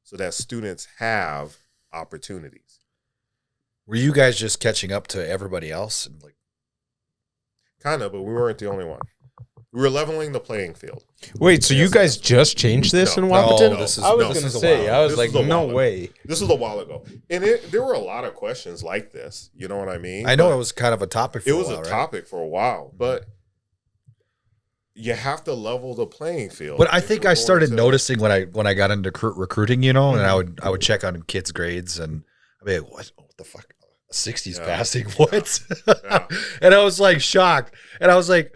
so that students have opportunities. Were you guys just catching up to everybody else? And like, Kind of, but we weren't the only one. We were leveling the playing field. Wait, so you guys just changed this in Wapaton? No, this is- I was no, going to this is a say, while. I was This like, is a no while ago. way. This was a while ago. And there were a lot of questions like this. You know what I mean? I know But it was kind of a topic for it a was while, a right? topic for a while, but you have to level the playing field. But I if think you're I going started to- noticing when I got into recruiting, and I would check on kids' grades, and I'd be like, what the fuck? 60s Yeah. passing? What? Yeah. And I was like shocked. And I was like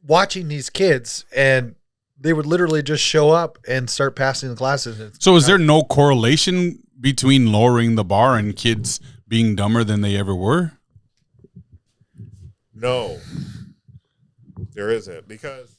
watching these kids, and they would literally just show up and start passing the classes. So is there no correlation between lowering the bar and kids being dumber than they ever were? No, there isn't, because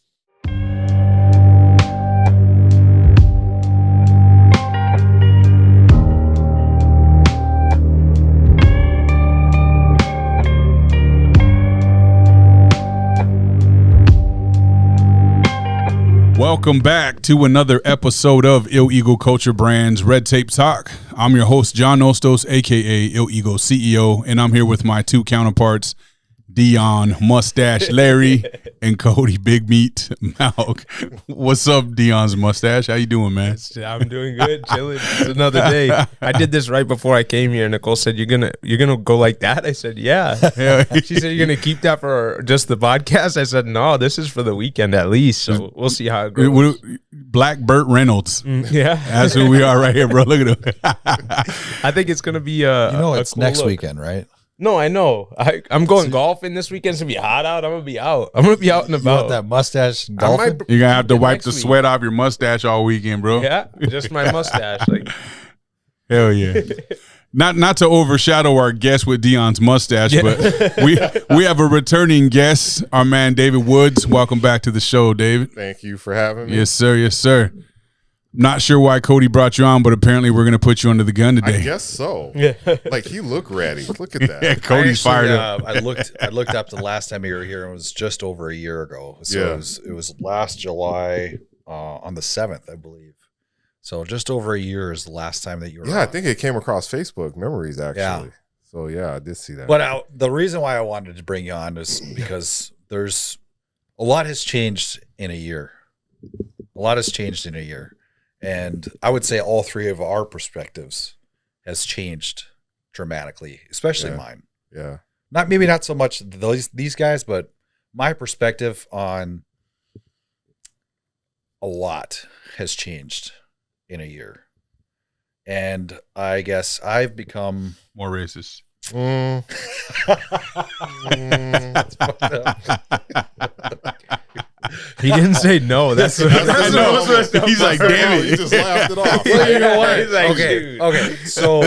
Welcome back to another episode of Ill Ego Culture Brands Red Tape Talk. I'm your host, John Nostos, a.k.a. Ill Ego CEO, and I'm here with my two counterparts, Dion Mustache Larry and Cody Big Meat Malk. What's up, Dion's mustache? How you doing, man? I'm doing good, chilling. It's another day. I did this right before I came here. Nicole said, "You're gonna go like that?" I said, "Yeah." She said, "You're gonna keep that for just the podcast?" I said, "No, this is for the weekend at least. So we'll see how it goes." Black Burt Reynolds. Yeah, That's who we are right here, bro. Look at him. I think it's gonna be it's cool next look. weekend, right? No, I know. I'm going golfing this weekend. It's gonna be hot out. I'm gonna be out. I'm gonna be out and You want about. that mustache I golfing? might- You're going to have to wipe Next the week. sweat off your mustache all weekend, bro. Yeah, just my mustache. Like, Hell yeah. Not to overshadow our guest with Dion's mustache, but we have a returning guest, our man David Woods. Welcome back to the show, David. thank you for having me. Yes, sir. Yes, sir. Not sure why Cody brought you on, but apparently we're going to put you under the gun I today. guess so. yeah. Like, he looked ready. Look at that. Yeah, Cody's fired up. I looked up the last time you were here, and it was just over a year ago. So Yeah. it was last July on the 7th, I believe. So just over a year is the last time that you were Yeah, I on. think it came across Facebook memories, actually. Yeah. So, yeah, I did see that. But the reason why I wanted to bring you on is because there's a lot has changed in a year. A lot has changed in a year. And I would say all three of our perspectives has changed dramatically, especially Yeah. mine. Yeah. Maybe not so much these guys, but my perspective on a lot has changed in a year. And I guess I've become More racist. Mm. He didn't say no. That's That's the most messed up He's like, part. damn He it. just laughed it off. Well, you know what? He's like, okay. dude. Okay. So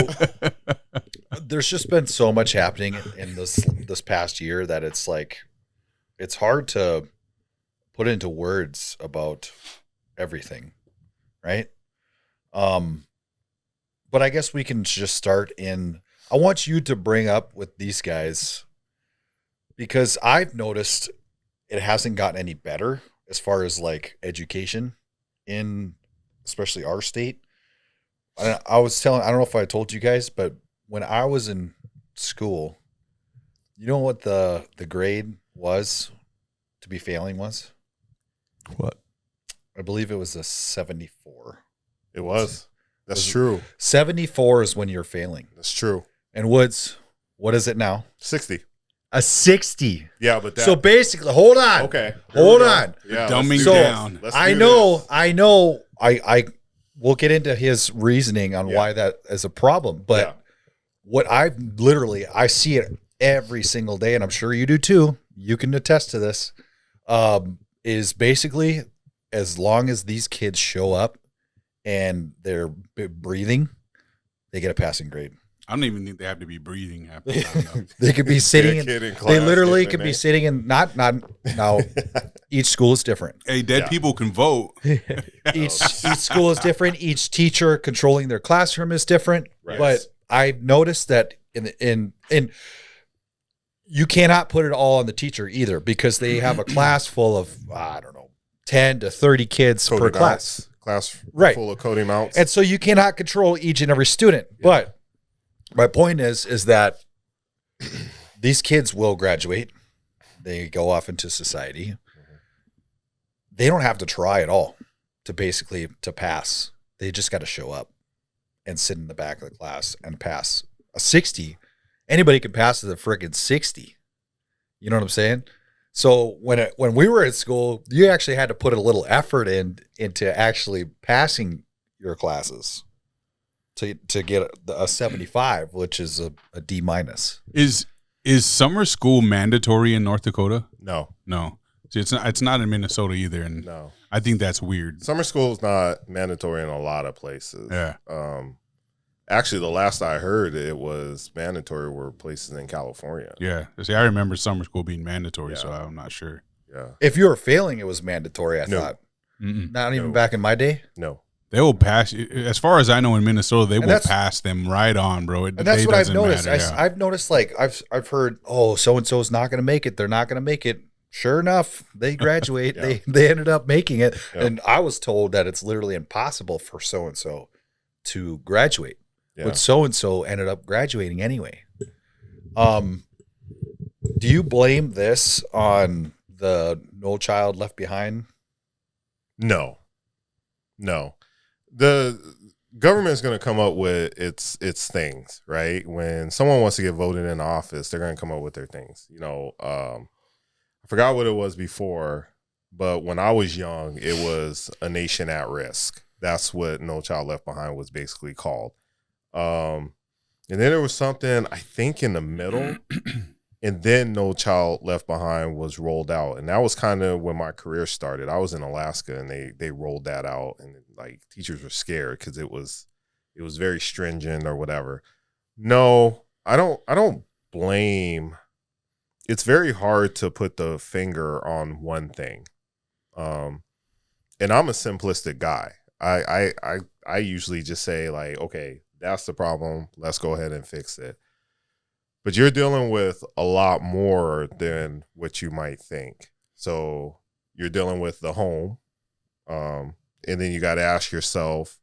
there's just been so much happening in this past year that it's like it's hard to put into words about everything, right? But I guess we can just start in. I want you to bring up with these guys because I've noticed it hasn't gotten any better as far as like education in especially our state. I was telling, I don't know if I told you guys, but when I was in school, you know what the grade was to be failing was? What? I believe it was a 74. It was. That's true. 74 is when you're failing. That's true. And Woods, what is it now? 60. A 60. Yeah, but that. So basically, hold on. Okay. Hold on. Yeah. Dumbing let's do So, this. down. Let's I do know, this. I will get into his reasoning on Yeah. why that is a problem, but Yeah. what I see it every single day, and I'm sure you do too. You can attest to this. Is basically as long as these kids show up and they're breathing, they get a passing grade. I don't even think they have to be breathing half the time, though. They could be sitting in. Kid in They class literally getting could an be A. sitting in. Not now. Each school is different. Hey, dead Yeah. people can vote. Each school is different. Each teacher controlling their classroom is different. Right. But I've noticed that in you cannot put it all on the teacher either because they have a class full of I don't know 10 to 30 kids Cody per class. class Right. full of coding mounts. And so you cannot control each and every student. Yeah. But my point is that these kids will graduate. They go off into society. They don't have to try at all to pass. They just got to show up and sit in the back of the class and pass. A 60, anybody can pass the friggin' 60. You know what I'm saying? So when we were at school, you actually had to put a little effort into actually passing your classes to get a 75, which is a D minus. Is summer school mandatory in North Dakota? No. See, it's not in Minnesota either, and No. I think that's weird. Summer school is not mandatory in a lot of places. Yeah. Actually, the last I heard, it was mandatory were places in California. Yeah. See, I remember summer school being mandatory, so Yeah. I'm not sure. Yeah. If you were failing, it was mandatory, I No. thought. Mm-mm. Not even No. back in my day. No. They will pass. As far as I know, in Minnesota, they will that's- pass them right on, bro. And that's what I've noticed. Matter, yeah. I've noticed, like, I've heard, oh, so-and-so's not going to make it. They're not going to make it. Sure enough, they graduate. Yeah. They ended up making it. Yeah. And I was told that it's literally impossible for so-and-so to graduate. Yeah. But so-and-so ended up graduating anyway. Do you blame this on the No Child Left Behind? No. The government is going to come up with its things, right? When someone wants to get voted in office, they're going to come up with their things. You know, I forgot what it was before, but when I was young, it was a nation at risk. That's what No Child Left Behind was basically called. And then there was something, I think, in the middle, and then No Child Left Behind was rolled out. And that was kind of when my career started. I was in Alaska, and they rolled that out, and like teachers were scared because it was very stringent or whatever. No, I don't blame. It's very hard to put the finger on one thing. And I'm a simplistic guy. I usually just say, like, okay, that's the problem. Let's go ahead and fix it. But you're dealing with a lot more than what you might think. So you're dealing with the home. And then you got to ask yourself,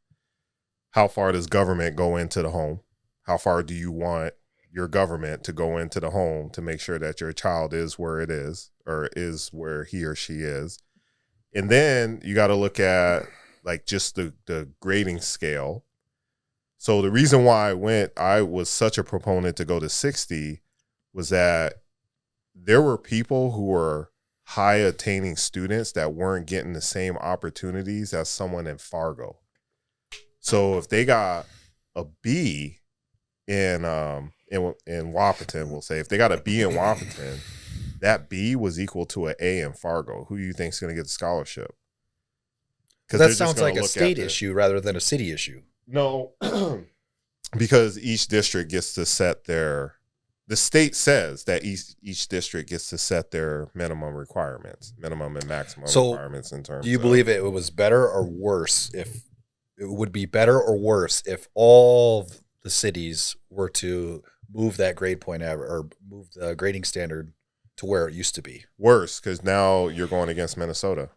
how far does government go into the home? How far do you want your government to go into the home to make sure that your child is where it is, or is where he or she is? And then you got to look at, like, just the grading scale. So the reason why I was such a proponent to go to 60 was that there were people who were high attaining students that weren't getting the same opportunities as someone in Fargo. So if they got a B in Wahpeton, we'll say, if they got a B in Wahpeton, that B was equal to an A in Fargo. Who do you think is going to get the scholarship? That sounds like a state issue rather than a city issue. No, because each district gets to set the state says that each district gets to set their minimum requirements, minimum and maximum requirements in terms. Do you believe it was better or worse if it would be better or worse if all the cities were to move that grade point or move the grading standard to where it used to be? Worse, because now you're going against Minnesota.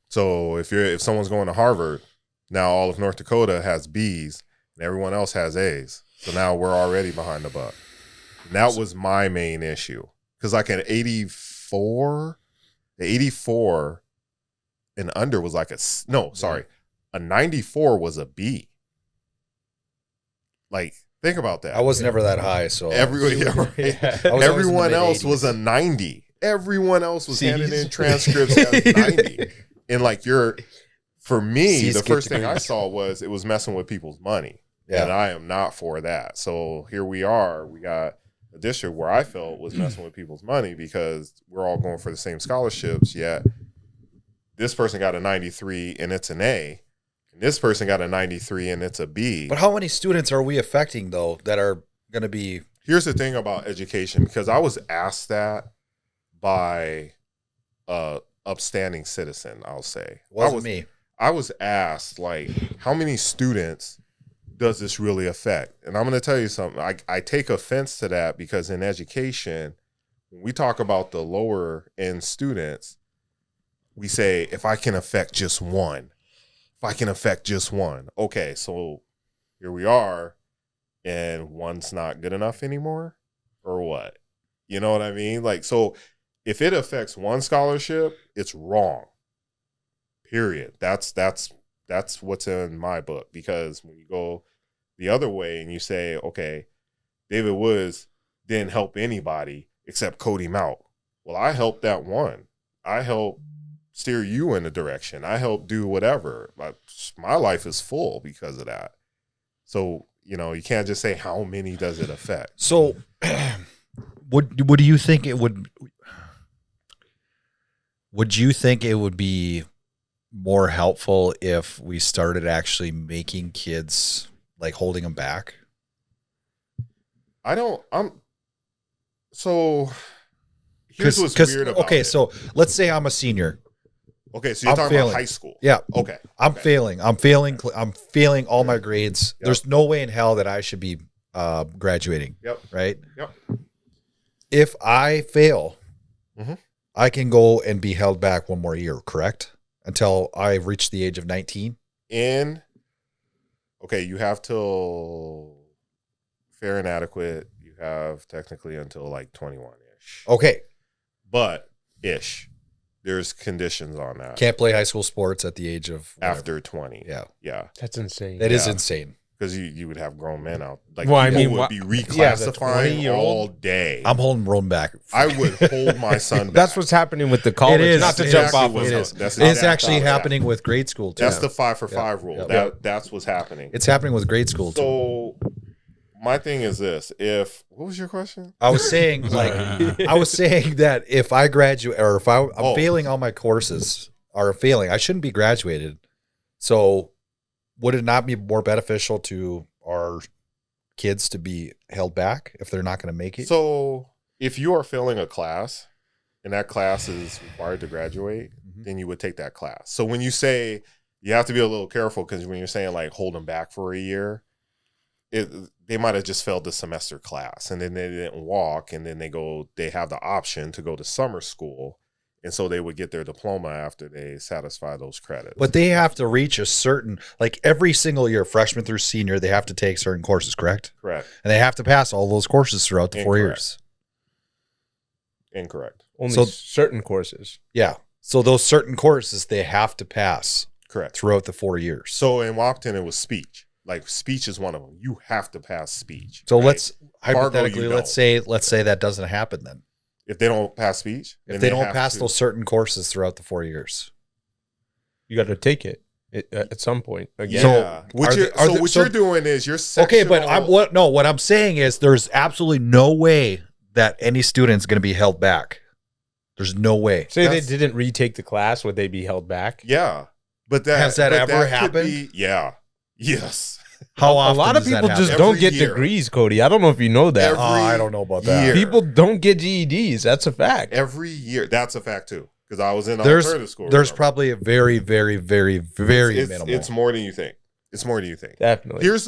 So if someone's going to Harvard, now all of North Dakota has B's and everyone else has A's. So now we're already behind the buck. And that was my main issue. Because like an 84 and under was like a 94 was a B. Like, think about that. I was never that high, so Everyone else was a 90. Everyone else was handing in transcripts as 90. And like for me, the first thing I saw was it was messing with people's money. Yeah. And I am not for that. So here we are. We got a district where I felt was messing with people's money because we're all going for the same scholarships, yet this person got a 93 and it's an A. And this person got a 93 and it's a B. But how many students are we affecting, though, that are going to be... Here's the thing about education, because I was asked that by upstanding citizen, I'll say. Wasn't me. I was asked, like, how many students does this really affect? And I'm going to tell you something. I take offense to that because in education, when we talk about the lower end students, we say, if I can affect just one, if I can affect just one. Okay, so here we are, and one's not good enough anymore, or what? You know what I mean? Like, so if it affects one scholarship, it's wrong. Period. That's what's in my book. Because when you go the other way and you say, okay, David Woods didn't help anybody except Cody Mount. Well, I helped that one. I helped steer you in a direction. I helped do whatever. My life is full because of that. So, you know, you can't just say how many does it affect. So what do you think it would you think it would be more helpful if we started actually making kids, like, holding them back? So here's what's weird about okay, it. so let's say I'm a senior. Okay, so you're talking failing. about high school. Yeah. Okay. I'm failing. I'm failing all my grades. Yep. There's no way in hell that I should be graduating. Yep. Right? Yep. If I fail, Mhm. I can go and be held back one more year, correct? Until I reach the age of 19. Okay, you have till fair and adequate. You have technically until like 21-ish. Okay. But ish. There's conditions on that. Can't play high school sports at the age of whatever. After 20. Yeah. Yeah. That's insane. That is Yeah. insane. Because you would have grown men out. Like, Well, I people mean, would be the reclassifying 20-year-old? all day. I'm holding Rome back. I would hold my son back. That's what's happening with the college. It is. Not to That's jump exactly off what's of It it. is. That's It's exactly actually how it's happening with grade school too. That's the 5-for-5 rule. Yeah. That's what's happening. It's happening with grade school too. So my thing is this. What was your question? I was saying that if I graduate or if I'm failing all my courses or failing, I shouldn't be graduated. So would it not be more beneficial to our kids to be held back if they're not going to make it? So if you are failing a class and that class is required to graduate, then you would take that class. So when you say you have to be a little careful, because when you're saying like hold them back for a year, they might have just failed the semester class and then they didn't walk, and then they have the option to go to summer school. And so they would get their diploma after they satisfy those credits. But they have to reach a certain, like every single year, freshman through senior, they have to take certain courses, correct? Correct. And they have to pass all those courses throughout the 4 Incorrect. years. Incorrect. Only certain courses. Yeah. So those certain courses they have to pass Correct. throughout the 4 years. So in Washington, it was speech. Like speech is one of them. You have to pass speech. So right? let's Fargo, hypothetically, you let's say that doesn't happen then. If they don't pass speech, If then they don't have pass to. those certain courses throughout the 4 years. You got to take it at some point. Again. Yeah. So What you're doing is you're Okay, but sectional- what I'm saying is there's absolutely no way that any student's going to be held back. There's no way. Say they didn't retake the class, would they be held back? Yeah. But Has that ever could happened? be- yeah. Yes. How A often lot of does that people just happen? don't Every get year. degrees, Cody. I don't know if you know that. Every I don't know about that. year. People don't get GEDs. That's a fact. Every year. That's a fact too. Because I was in There's alternative school. there's remember? probably a very, very, very, very it's, minimal. It's more than you think. It's more than you think. Definitely. Here's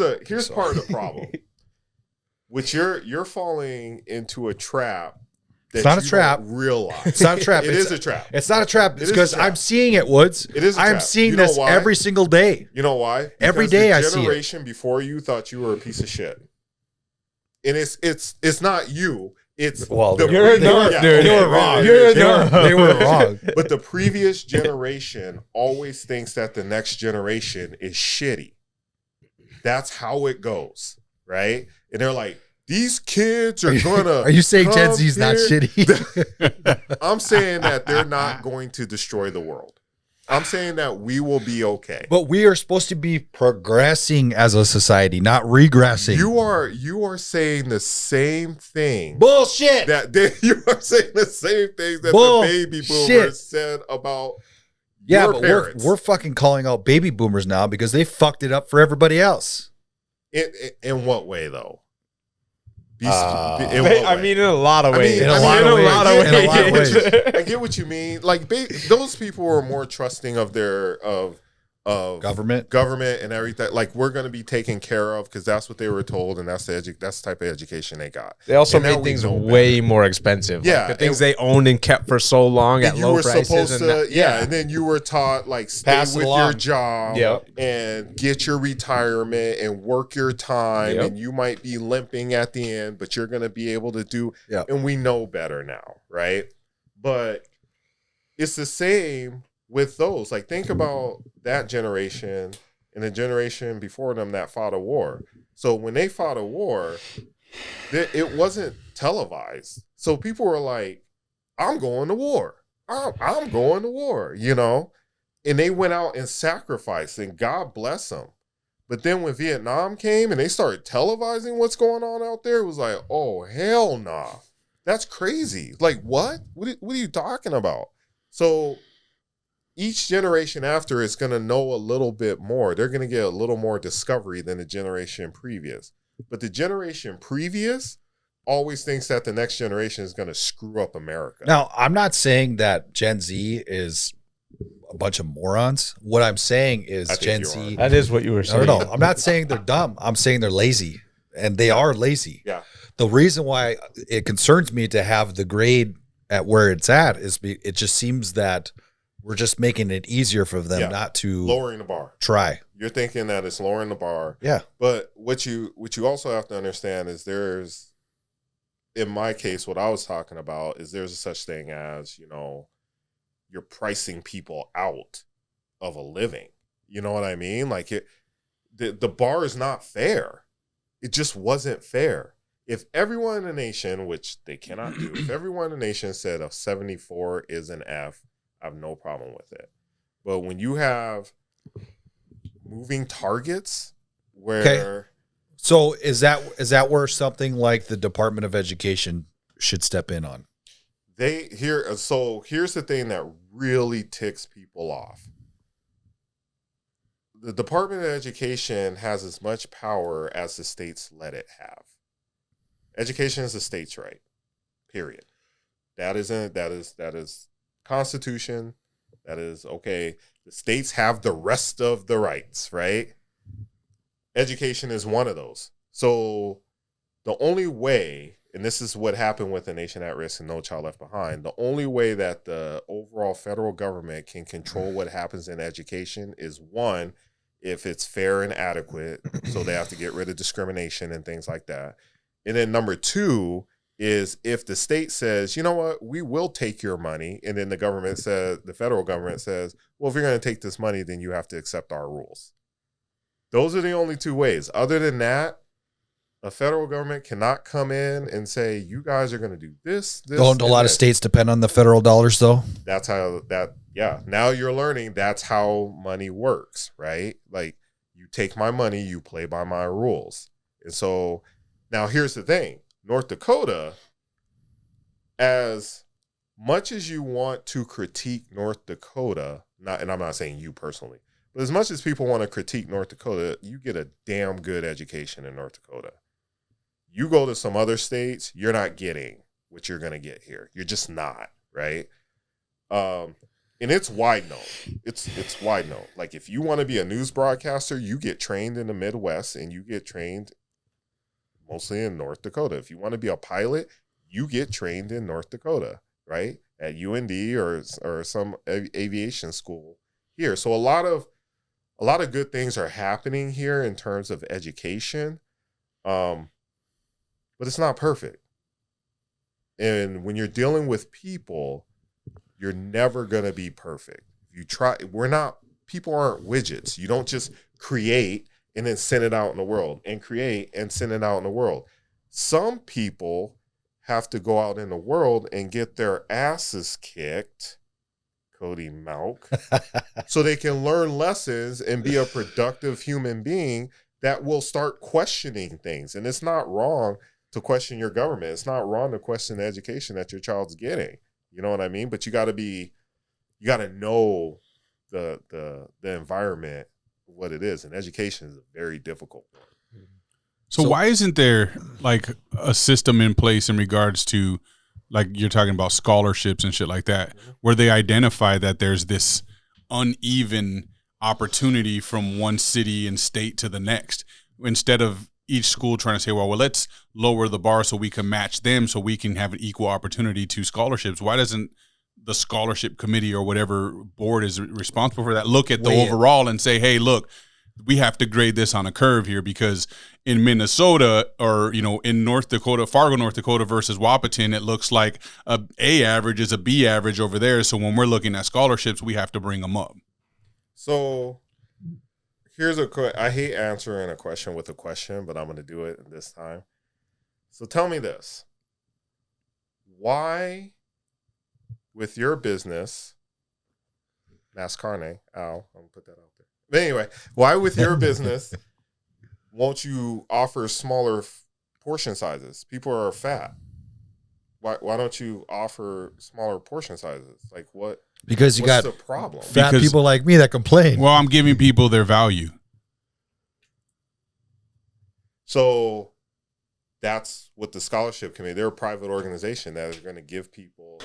part of the problem. Which you're falling into a trap. It's not a you trap. don't realize. It's not a trap. It is a trap. It's not a trap. It It's is a because trap. I'm seeing it, Woods. It is a I'm trap. seeing You know this why? every single day. You know why? Every Because day the I see it. generation before you thought you were a piece of shit. And it's not you. It's Well, the You're a previous- nerf, yeah, dude. okay, You were right, wrong. right, You're a right. nerf. They were wrong. But the previous generation always thinks that the next generation is shitty. That's how it goes, right? And they're like, these kids are gonna. Are you saying Gen come Z's not here. shitty? I'm saying that they're not going to destroy the world. I'm saying that we will be okay. But we are supposed to be progressing as a society, not regressing. You are saying the same thing. Bullshit. You are saying the same things that Bullshit. the baby boomers said about Yeah, your but parents. we're fucking calling out baby boomers now because they fucked it up for everybody else. In what way though? In I what way? mean, in a lot of ways. In a lot of ways. I get what you mean. Like those people are more trusting of of Government and everything. Like, we're going to be taken care of because that's what they were told, and that's that's the type of education they got. They also And now made we things know way better. more expensive. Yeah, Like the things they owned and kept for so long at And you low were prices. supposed And to, that- and then you were taught, like, stay Pass it with your along. job Yep. and get your retirement and work your time, Yep. and you might be limping at the end, but you're going to be able to do, Yep. and we know better now, right? But it's the same with those. Like, think about that generation and the generation before them that fought a war. So when they fought a war, it wasn't televised. So people were like, I'm going to war. I'm going to war, you know? And they went out and sacrificed, and God bless them. But then when Vietnam came and they started televising what's going on out there, it was like, oh, hell nah. That's crazy. Like, what? What are you talking about? So each generation after is going to know a little bit more. They're going to get a little more discovery than the generation previous. But the generation previous always thinks that the next generation is going to screw up America. Now, I'm not saying that Gen Z is a bunch of morons. What I'm saying is I think Gen you Z. That is what you were No, saying. no, I'm not saying they're dumb. I'm saying they're lazy, and they are lazy. Yeah. The reason why it concerns me to have the grade at where it's at is it just seems that we're just making it easier for them not to Lowering the bar. try. You're thinking that it's lowering the bar. Yeah. But what you also have to understand is there's, in my case, what I was talking about is there's a such thing as, you know, you're pricing people out of a living. You know what I mean? Like, the bar is not fair. It just wasn't fair. If everyone in the nation, which they cannot do, if everyone in the nation said a 74 is an F, I have no problem with it. But when you have moving targets where So is that where something like the Department of Education should step in on? So here's the thing that really ticks people off. The Department of Education has as much power as the states let it have. Education is a state's right. Period. That is Constitution. That is okay. The states have the rest of the rights, right? Education is one of those. So the only way, and this is what happened with A Nation at Risk and No Child Left Behind, the only way that the overall federal government can control what happens in education is, one, if it's fair and adequate, so they have to get rid of discrimination and things like that. And then number two is if the state says, you know what, we will take your money, and then the federal government says, well, if you're going to take this money, then you have to accept our rules. Those are the only two ways. Other than that, a federal government cannot come in and say, you guys are going to do this. Don't a lot of states depend on the federal dollars, though? That's how now you're learning that's how money works, right? Like, you take my money, you play by my rules. And so now here's the thing. North Dakota, as much as you want to critique North Dakota, and I'm not saying you personally, but as much as people want to critique North Dakota, you get a damn good education in North Dakota. You go to some other states, you're not getting what you're going to get here. You're just not, right? And it's wide known. It's wide known. Like, if you want to be a news broadcaster, you get trained in the Midwest, and you get trained mostly in North Dakota. If you want to be a pilot, you get trained in North Dakota, right? At UND or some aviation school here. So a lot of good things are happening here in terms of education. But it's not perfect. And when you're dealing with people, you're never going to be perfect. People aren't widgets. You don't just create and then send it out in the world, and create and send it out in the world. Some people have to go out in the world and get their asses kicked, Cody Malk, so they can learn lessons and be a productive human being that will start questioning things. And it's not wrong to question your government. It's not wrong to question the education that your child's getting. You know what I mean? But you got to know the environment, what it is, and education is a very difficult one. So why isn't there like a system in place in regards to, like, you're talking about scholarships and shit like that, where they identify that there's this uneven opportunity from one city and state to the next, instead of each school trying to say, well, let's lower the bar so we can match them so we can have an equal opportunity to scholarships. Why doesn't the scholarship committee or whatever board is responsible for that look at the overall and say, hey, look, we have to grade this on a curve here, because in Minnesota or, in North Dakota, Fargo, North Dakota versus Wahpeton, it looks like a average is a B average over there. So when we're looking at scholarships, we have to bring them up. So here's I hate answering a question with a question, but I'm going to do it this time. So tell me this. Why, with your business, Mass Carne, I'm going to put that out there. But anyway, why with your business won't you offer smaller portion sizes? People are fat. Why don't you offer smaller portion sizes? Like what? Because you got the problem? Fat people like me that complain. Well, I'm giving people their value. So that's what the scholarship committee, they're a private organization that is going to give people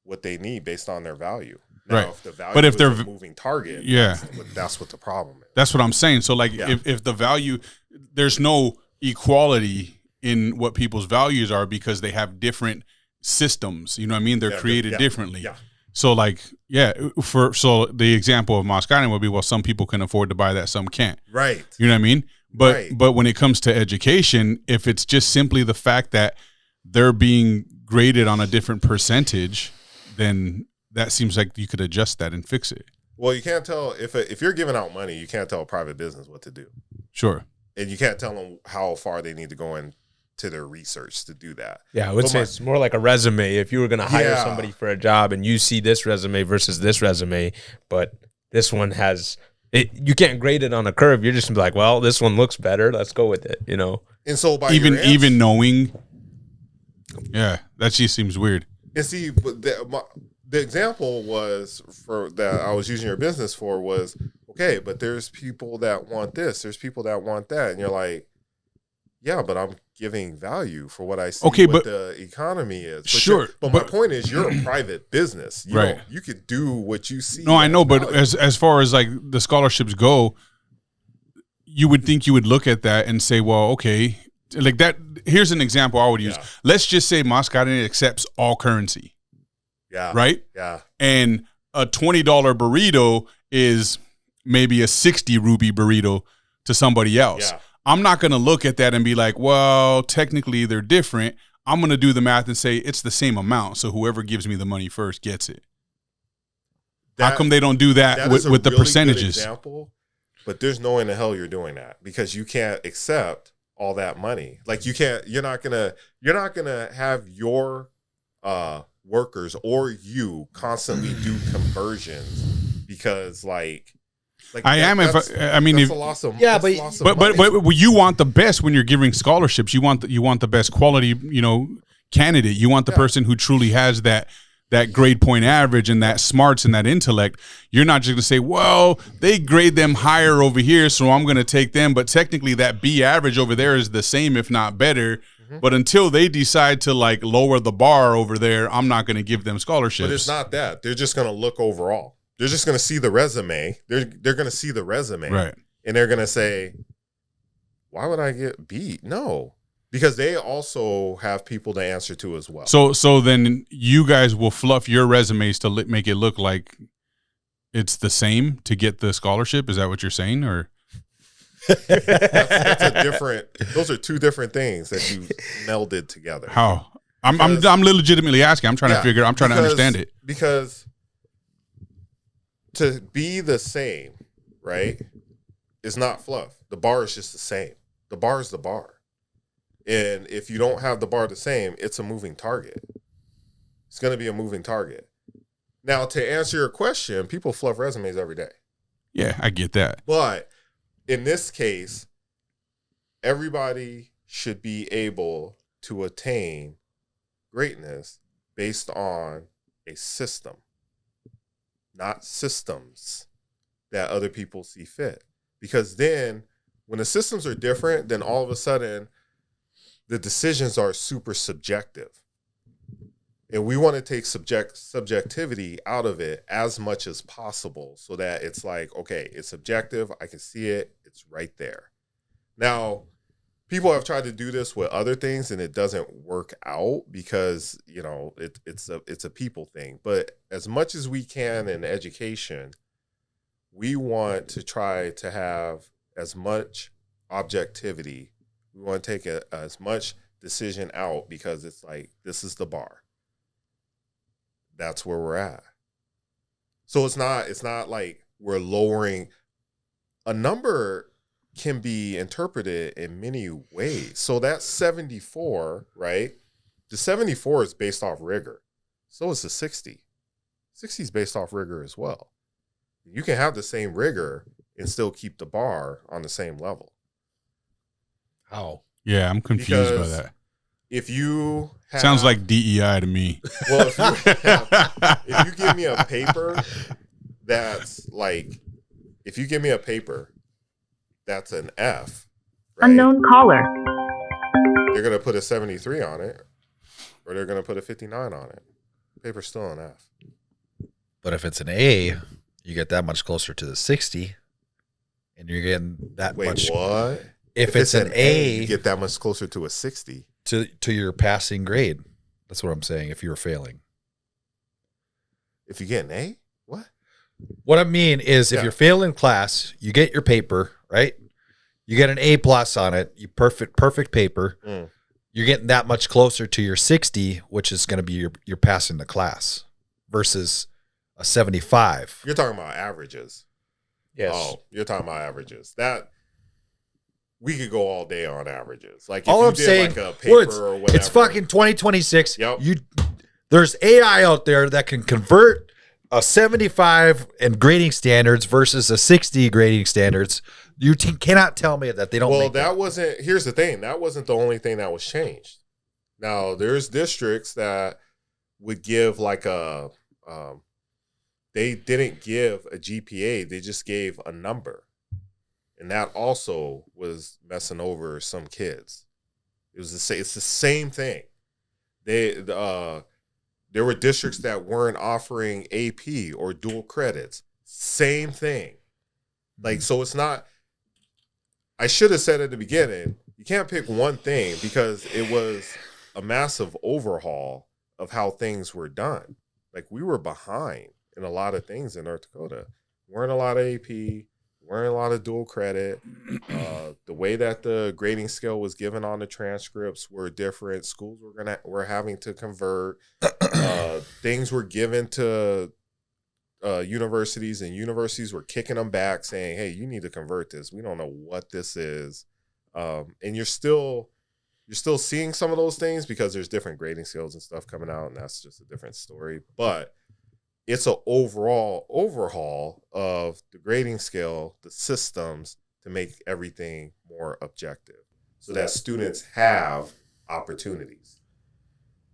what they need based on their value. Now, right. If the value but if is they're a moving target, yeah, that's what the problem is. That's what I'm saying. So like if the value, there's no equality in what people's values are because they have different systems. You know what I mean? They're created differently. Yeah. So like, so the example of Moscone would be, well, some people can afford to buy that, some can't. Right. You know what I mean? But when it comes to education, if it's just simply the fact that they're being graded on a different percentage, then that seems like you could adjust that and fix it. Well, you can't tell if you're giving out money, you can't tell a private business what to do. Sure. And you can't tell them how far they need to go into their research to do that. Yeah, I would say it's more like a resume. If you were going to hire somebody for a job and you see this resume versus this resume, but this one has it, you can't grade it on a curve. You're just gonna be like, well, this one looks better. Let's go with it. And so by even knowing, that just seems weird. And see, but the example was for that I was using your business for was, okay, but there's people that want this, there's people that want that, and you're like, yeah, but I'm giving value for what I see what the economy is. But my point is, you're a private business. You could do what you see. No, I know, but as far as like the scholarships go, you would think you would look at that and say, well, okay, like that. Here's an example I would use. Let's just say Moscone accepts all currency. Yeah. Right? Yeah. And a $20 burrito is maybe a 60 rupee burrito to somebody else. Yeah. I'm not going to look at that and be like, well, technically they're different. I'm going to do the math and say it's the same amount. So whoever gives me the money first gets it. How come they don't do that with the really percentages? Good example, but there's no way in the hell you're doing that because you can't accept all that money. Like you're not gonna have your workers or you constantly do conversions because but you want the best when you're giving scholarships. You want the best quality, candidate. You want the person who truly has that grade point average and that smarts and that intellect. You're not just going to say, well, they grade them higher over here, so I'm going to take them. But technically that B average over there is the same, if not better. Mm-hmm. But until they decide to lower the bar over there, I'm not going to give them scholarships. But it's not that. They're just going to look overall. They're just going to see the resume. They're going to see the resume. Right. And they're going to say, why would I get beat? No. Because they also have people to answer to as well. So then you guys will fluff your resumes to make it look like it's the same to get the scholarship? Is that what you're saying? Or that's a different. Those are two different things that you melded together. How? I'm legitimately asking. I'm trying to understand it. Because to be the same, right, is not fluff. The bar is just the same. The bar is the bar. And if you don't have the bar the same, it's a moving target. It's going to be a moving target. Now, to answer your question, people fluff resumes every day. Yeah, I get that. But in this case, everybody should be able to attain greatness based on a system, not systems that other people see fit. Because then when the systems are different, then all of a sudden the decisions are super subjective. And we want to take subjectivity out of it as much as possible so that it's like, okay, it's subjective. I can see it. It's right there. Now, people have tried to do this with other things and it doesn't work out because, it's a people thing. But as much as we can in education, we want to try to have as much objectivity. We want to take as much decision out because it's like, this is the bar. That's where we're at. So it's not like we're lowering. A number can be interpreted in many ways. So that 74, right? The 74 is based off rigor. So is the 60. 60 is based off rigor as well. You can have the same rigor and still keep the bar on the same level. How? Yeah, I'm confused by Because that. if you have, Sounds like DEI to me. well, if you give me a paper that's like, if you give me a paper that's an F, right? Unknown caller. They're going to put a 73 on it, or they're going to put a 59 on it. Paper's still an F. But if it's an A, you get that much closer to the 60, and you're getting that Wait, much. what? If it's an A, you get that much closer to a 60. to your passing grade. That's what I'm saying. If you're failing, If you get an A, what? what I mean is, if Yeah. you're failing class, you get your paper right. You get an A+ on it. You perfect paper. Mm. You're getting that much closer to your 60, which is going to be your passing the class, versus a 75. You're talking about averages. Yes. Oh, you're talking about averages. That we could go all day on averages. Like if All you I'm did saying, like a paper words. or whatever. It's fucking 2026. Yep. There's AI out there that can convert a 75 in grading standards versus a 60 grading standards. You cannot tell me that they don't. Well, make that wasn't. Here's the thing. That wasn't the only thing that was changed. Now there's districts that would give like a. They didn't give a GPA. They just gave a number, and that also was messing over some kids. It was it's the same thing. There were districts that weren't offering AP or dual credits. Same thing. Like, so it's not. I should have said at the beginning, you can't pick one thing because it was a massive overhaul of how things were done. Like, we were behind in a lot of things in North Dakota. Weren't a lot of AP, weren't a lot of dual credit. The way that the grading scale was given on the transcripts were different. Schools were having to convert. Things were given to universities, and universities were kicking them back saying, hey, you need to convert this. We don't know what this is. And you're still seeing some of those things because there's different grading scales and stuff coming out, and that's just a different story. But it's an overall overhaul of the grading scale, the systems, to make everything more objective so that students have opportunities.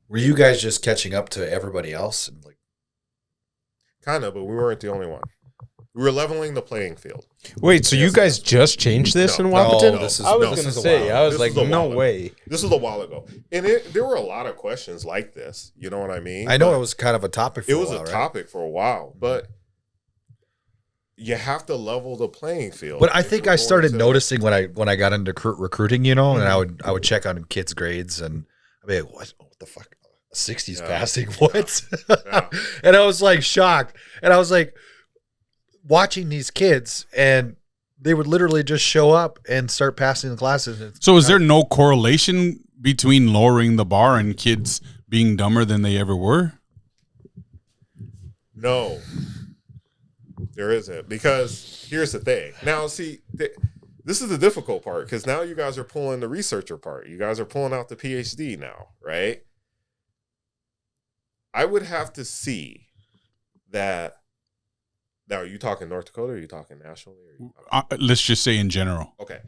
Were you guys just catching up to everybody else? And like, Kind of, but we weren't the only one. We were leveling the playing field. Wait, so you guys just changed this No. in Wapaton? No, this is- I was no, gonna this is a say, while. I was This like, is a no while ago. way. This was a while ago. And there were a lot of questions like this. You know what I mean? I know But it was kind of a topic for it a was while, a right? topic for a while, but you have to level the playing field. But I if think we're I going started to- noticing when I got into recruiting, and I would check on kids' grades, and I'd be like, what the fuck? 60's Yeah. passing? What? Yeah. And I was like shocked. And I was like watching these kids, and they would literally just show up and start passing the classes. And So is there no correlation between lowering the bar and kids being dumber than they ever were? No, there isn't. Because here's the thing. Now, see, this is the difficult part because now you guys are pulling the researcher part. You guys are pulling out the PhD now, right? I would have to see that. Now, are you talking North Dakota or are you talking nationally? Or are you talking, Let's just say in general. okay.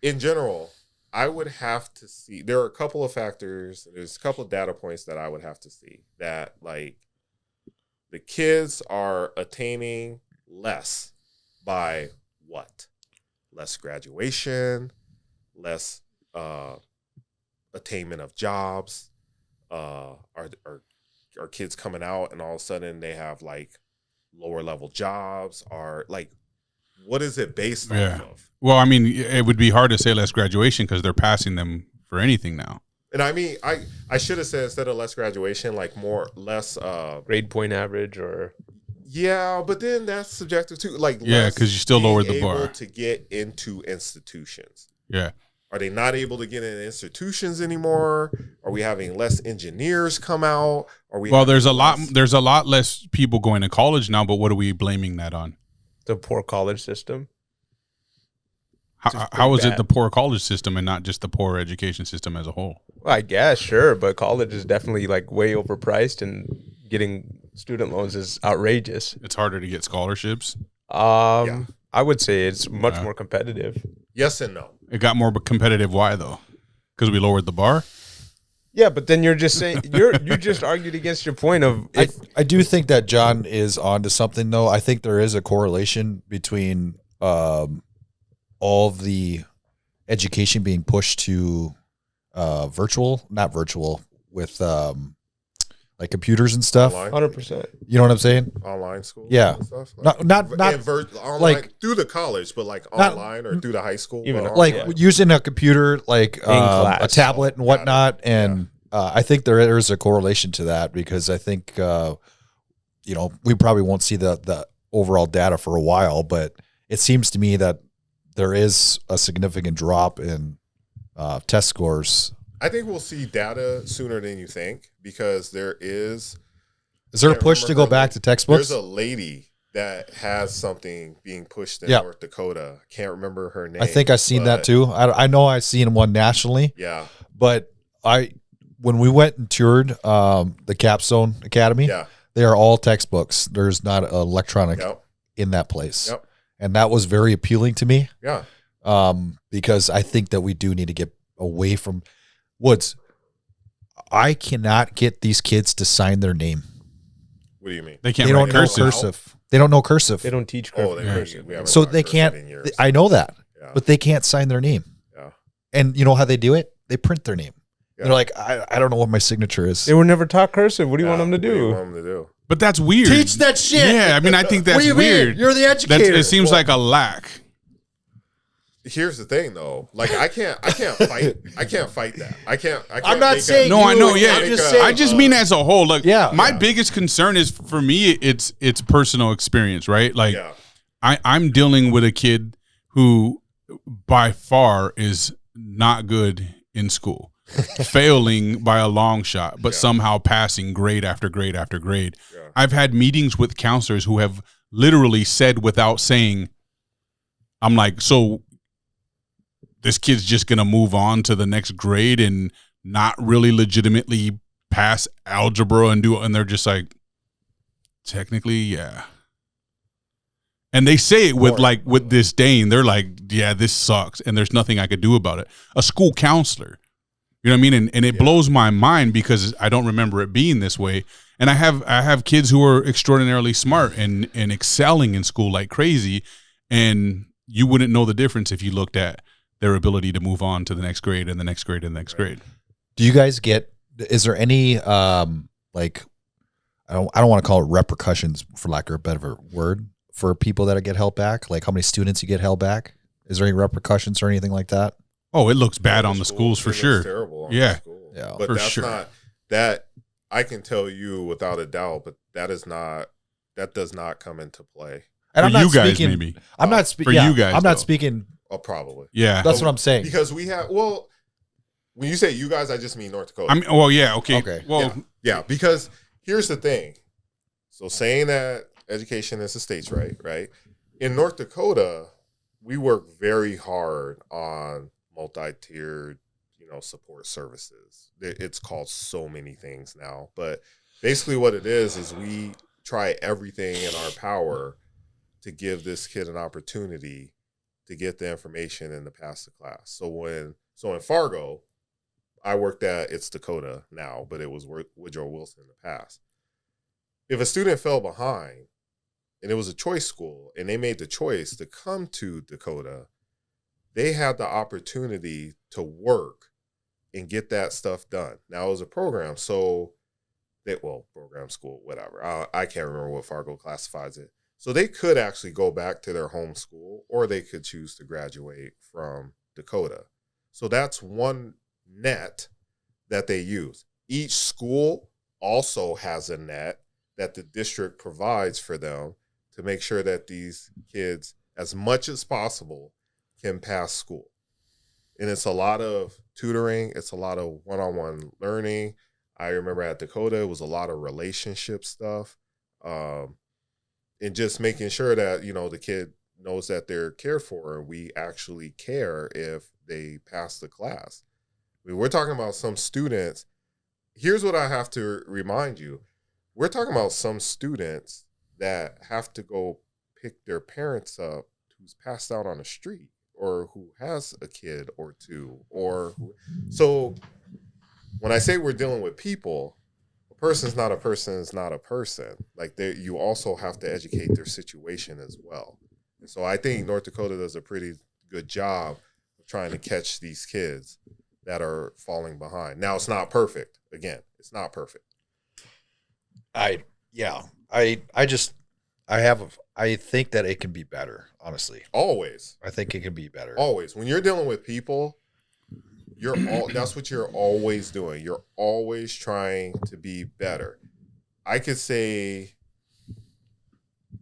In general, I would have to see. There are a couple of factors. There's a couple of data points that I would have to see that, like, the kids are attaining less by what? Less graduation, less attainment of jobs. Are are kids coming out and all of a sudden they have like lower level jobs, or like, what is it based off of? Well, I mean, it would be hard to say less graduation because they're passing them for anything now. And I mean, I should have said instead of less graduation, like less grade point average, or yeah, but then that's subjective too. Like, yeah, because you still lowered the bar to get into institutions. Yeah, are they not able to get into institutions anymore? Are we having less engineers come out? Are we? Well, there's a lot less people going to college now. But what are we blaming that on? The poor college system. How is it the poor college system and not just the poor education system as a whole? Well, I guess, sure, but college is definitely like way overpriced, and getting student loans is outrageous. It's harder to get scholarships. I would say it's much more competitive. Yes and no. It got more competitive. Why though? Because we lowered the bar. Yeah, but then you're just saying you just argued against your point of. I do think that John is onto something though. I think there is a correlation between all of the education being pushed to not virtual with like computers and stuff. 100%. You know what I'm saying? Online school. Yeah. And stuff? Like, not online, like through the college, but like online or through the high school. Even like using a computer, like a tablet and whatnot. And I think there is a correlation to that, because I think we probably won't see the overall data for a while, but it seems to me that there is a significant drop in test scores. I think we'll see data sooner than you think, because there is. Is there a push to go back to textbooks? There's a lady that has something being pushed in North Dakota. I can't remember her name. I think I've seen that too. I know I've seen one nationally. Yeah. But when we went and toured the Capstone Academy, they are all textbooks. There's not electronic in that place. Yep. And that was very appealing to me. Yeah. Because I think that we do need to get away from Woods. I cannot get these kids to sign their name. What do you mean? They can't. They don't know cursive. cursive. They don't know cursive. They don't teach cursive. So they can't. I know that, but they can't sign their name. Yeah. And you know how they do it? They print their name. Yeah. They're like, I don't know what my signature is. They were never taught cursive. What do you want them to do? What do you want them to do? But that's weird. Teach that shit. Yeah, I mean, I think that's what do you weird. Mean? You're the educator. It seems like a lack. Here's the thing, though. Like, I can't fight. I can't fight that. I can't. I'm not saying. No, I know. Yeah, I just mean as a whole. Look, my biggest concern is for me. It's personal experience, right? Like, I'm dealing with a kid who, by far, is not good in school, failing by a long shot, but somehow passing grade after grade after grade. Yeah. I've had meetings with counselors who have literally said without saying, I'm like, so this kid's just going to move on to the next grade and not really legitimately pass algebra and they're just like, technically, yeah. And they say it with disdain. They're like, yeah, this sucks, and there's nothing I could do about it. A school counselor, you know what I mean? And it blows my mind because I don't remember it being this way. And I have kids who are extraordinarily smart and excelling in school like crazy, and you wouldn't know the difference if you looked at their ability to move on to the next grade and the next grade and the next grade. Do you guys is there any like, I don't want to call it repercussions for lack of a better word, for people that get held back? Like how many students you get held back? Is there any repercussions or anything like that? Oh, it looks bad on the schools for sure. Terrible on yeah. The school. Yeah. But for that's sure. not that I can tell you without a doubt, but that does not come into play. And for I'm not you guys, speaking, maybe. I'm not speaking for you guys. I'm though. not speaking. Oh, probably. Yeah. That's what I'm saying. Because we have, well, when you say you guys, I just mean North Dakota. I mean, well, yeah, okay. Well, yeah, because here's the thing. So saying that education is a state's right? In North Dakota, we work very hard on multi-tiered, support services. It's called so many things now, but basically what it is we try everything in our power to give this kid an opportunity to get the information and to pass the class. So in Fargo, I worked at It's Dakota now, but it was Woodrow Wilson in the past. If a student fell behind and it was a choice school and they made the choice to come to Dakota, they had the opportunity to work and get that stuff done. Now it was a program, so program school, whatever. I can't remember what Fargo classifies it. So they could actually go back to their home school, or they could choose to graduate from Dakota. So that's one net that they use. Each school also has a net that the district provides for them to make sure that these kids, as much as possible, can pass school. And it's a lot of tutoring. It's a lot of one-on-one learning. I remember at Dakota, it was a lot of relationship stuff. And just making sure that, the kid knows that they're cared for, and we actually care if they pass the class. I mean, we're talking about some students. Here's what I have to remind you. We're talking about some students that have to go pick their parents up who's passed out on the street, or who has a kid or two, so when I say we're dealing with people, a person's not a person is not a person. Like, you also have to educate their situation as well. And so I think North Dakota does a pretty good job of trying to catch these kids that are falling behind. Now, it's not perfect. Again, it's not perfect. I think that it can be better, honestly. Always. I think it can be better. Always. When you're dealing with people, that's what you're always doing. You're always trying to be better. I could say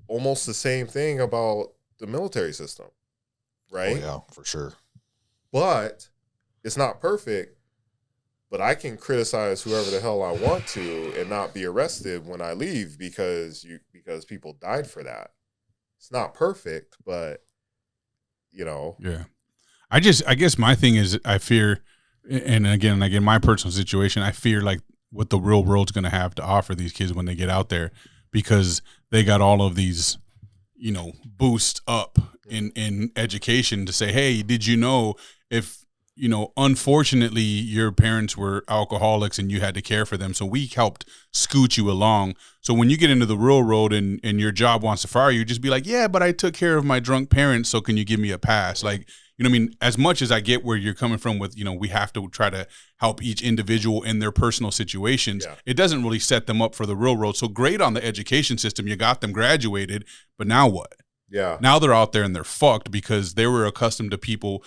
almost the same thing about the military system, right? Oh, yeah, for sure. But it's not perfect. But I can criticize whoever the hell I want to and not be arrested when I leave because people died for that. It's not perfect, but Yeah. I guess my thing is, I fear, and again, like in my personal situation, I fear like what the real world's going to have to offer these kids when they get out there, because they got all of these, boost up in education to say, hey, did you know if, unfortunately your parents were alcoholics and you had to care for them, so we helped scoot you along. So when you get into the real world and your job wants to fire you, just be like, yeah, but I took care of my drunk parents, so can you give me a pass? Like, as much as I get where you're coming from with, we have to try to help each individual in their personal situations. Yeah. It doesn't really set them up for the real world. So great on the education system. You got them graduated, but now what? Yeah. Now they're out there and they're fucked because they were accustomed to people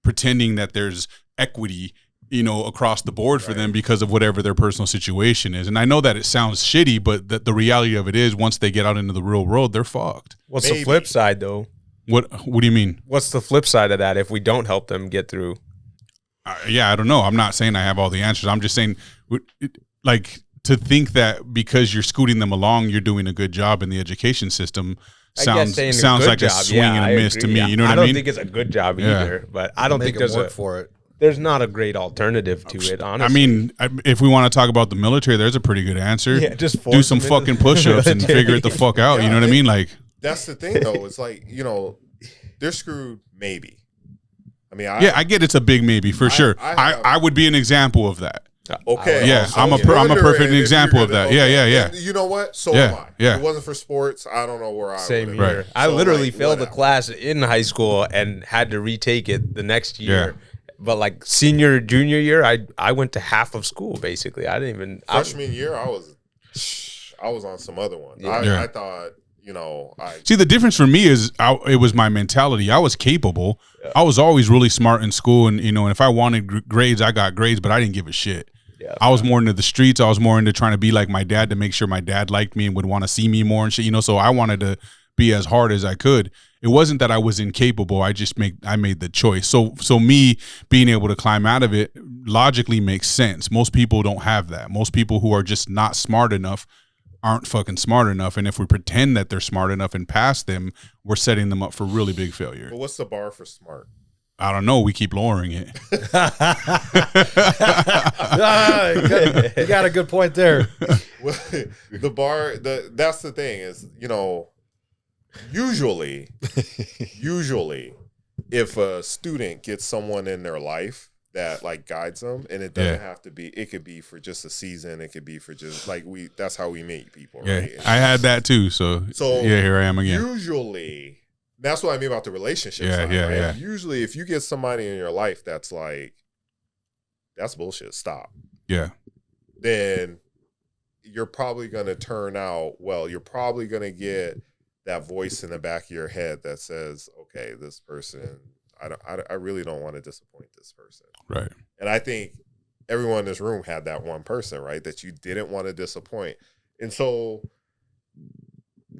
pretending that there's equity, across the board for them because of whatever their personal situation is. And I know that it sounds shitty, but the reality of it is, once they get out into the real world, they're fucked. What's the flip side, though? What do you mean? What's the flip side of that if we don't help them get through? I don't know. I'm not saying I have all the answers. I'm just saying, like, to think that because you're scooting them along, you're doing a good job in the education system sounds like a swing and a miss to me. You know what I mean? I don't think it's a good job either, but I don't think there's work for it. There's not a great alternative to it, honestly. I mean, if we want to talk about the military, there's a pretty good answer. Yeah, just do some fucking push-ups and figure it the fuck out. You know what I mean? Like, that's the thing, though. It's like, they're screwed, maybe. I mean, I get it's a big maybe for sure. I would be an example of that. Okay. Yeah, so I'm a perfect example of that. Okay. Yeah. And you know what? So am I. Yeah. If it wasn't for sports, I don't know where I would Same be. here. Right. I literally failed whatever. the class in high school and had to retake it the next year. Yeah. But like junior year, I went to half of school basically. I didn't even freshman year. I was on some other one. Yeah. I thought. See, the difference for me is it was my mentality. I was capable. Yeah. I was always really smart in school, and and if I wanted grades, I got grades, but I didn't give a shit. Yeah. I was more into the streets. I was more into trying to be like my dad to make sure my dad liked me and would want to see me more and shit. So I wanted to be as hard as I could. It wasn't that I was incapable. I made the choice. So me being able to climb out of it logically makes sense. Most people don't have that. Most people who are just not smart enough aren't fucking smart enough, and if we pretend that they're smart enough and pass them, we're setting them up for really big failure. But what's the bar for smart? I don't know. We keep lowering it. You got a good point there. Well, the bar, that's the thing is, usually, if a student gets someone in their life that like guides them, and it doesn't have to be, it could be for just a season, it could be for just like that's how we meet people, right? I had that too, so here I am again. Usually, that's what I mean about the relationship side, right? Yeah. Usually, if you get somebody in your life that's like, that's bullshit, stop. Yeah. Then you're probably going to turn out well. You're probably going to get that voice in the back of your head that says, okay, this person, I really don't want to disappoint this person. Right. And I think everyone in this room had that one person, right, that you didn't want to disappoint. And so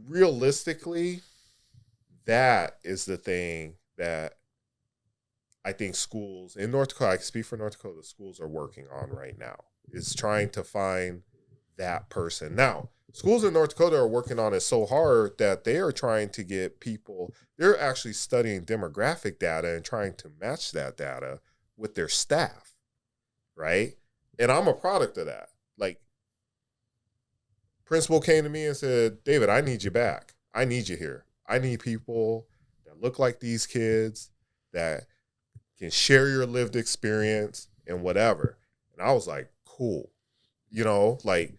realistically, that is the thing that I think schools in North Dakota, I can speak for North Dakota, schools are working on right now, is trying to find that person. Now, schools in North Dakota are working on it so hard that they are trying to get people, they're actually studying demographic data and trying to match that data with their staff, right? And I'm a product of that. Like, principal came to me and said, David, I need you back. I need you here. I need people that look like these kids, that can share your lived experience and whatever. And I was like, cool. You know, like,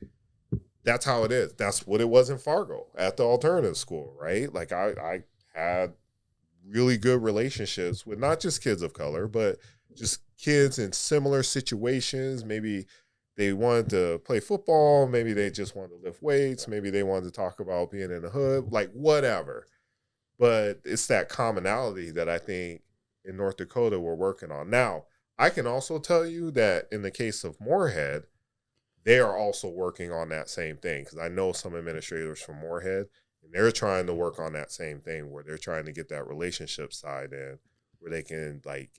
that's how it is. That's what it was in Fargo at the alternative school, right? Like, I had really good relationships with not just kids of color, but just kids in similar situations. Maybe they wanted to play football. Maybe they just wanted to lift weights. Maybe they wanted to talk about being in the hood, like whatever. But it's that commonality that I think in North Dakota we're working on. Now, I can also tell you that in the case of Moorhead, they are also working on that same thing, because I know some administrators from Moorhead, and they're trying to work on that same thing where they're trying to get that relationship side in, where they can, like,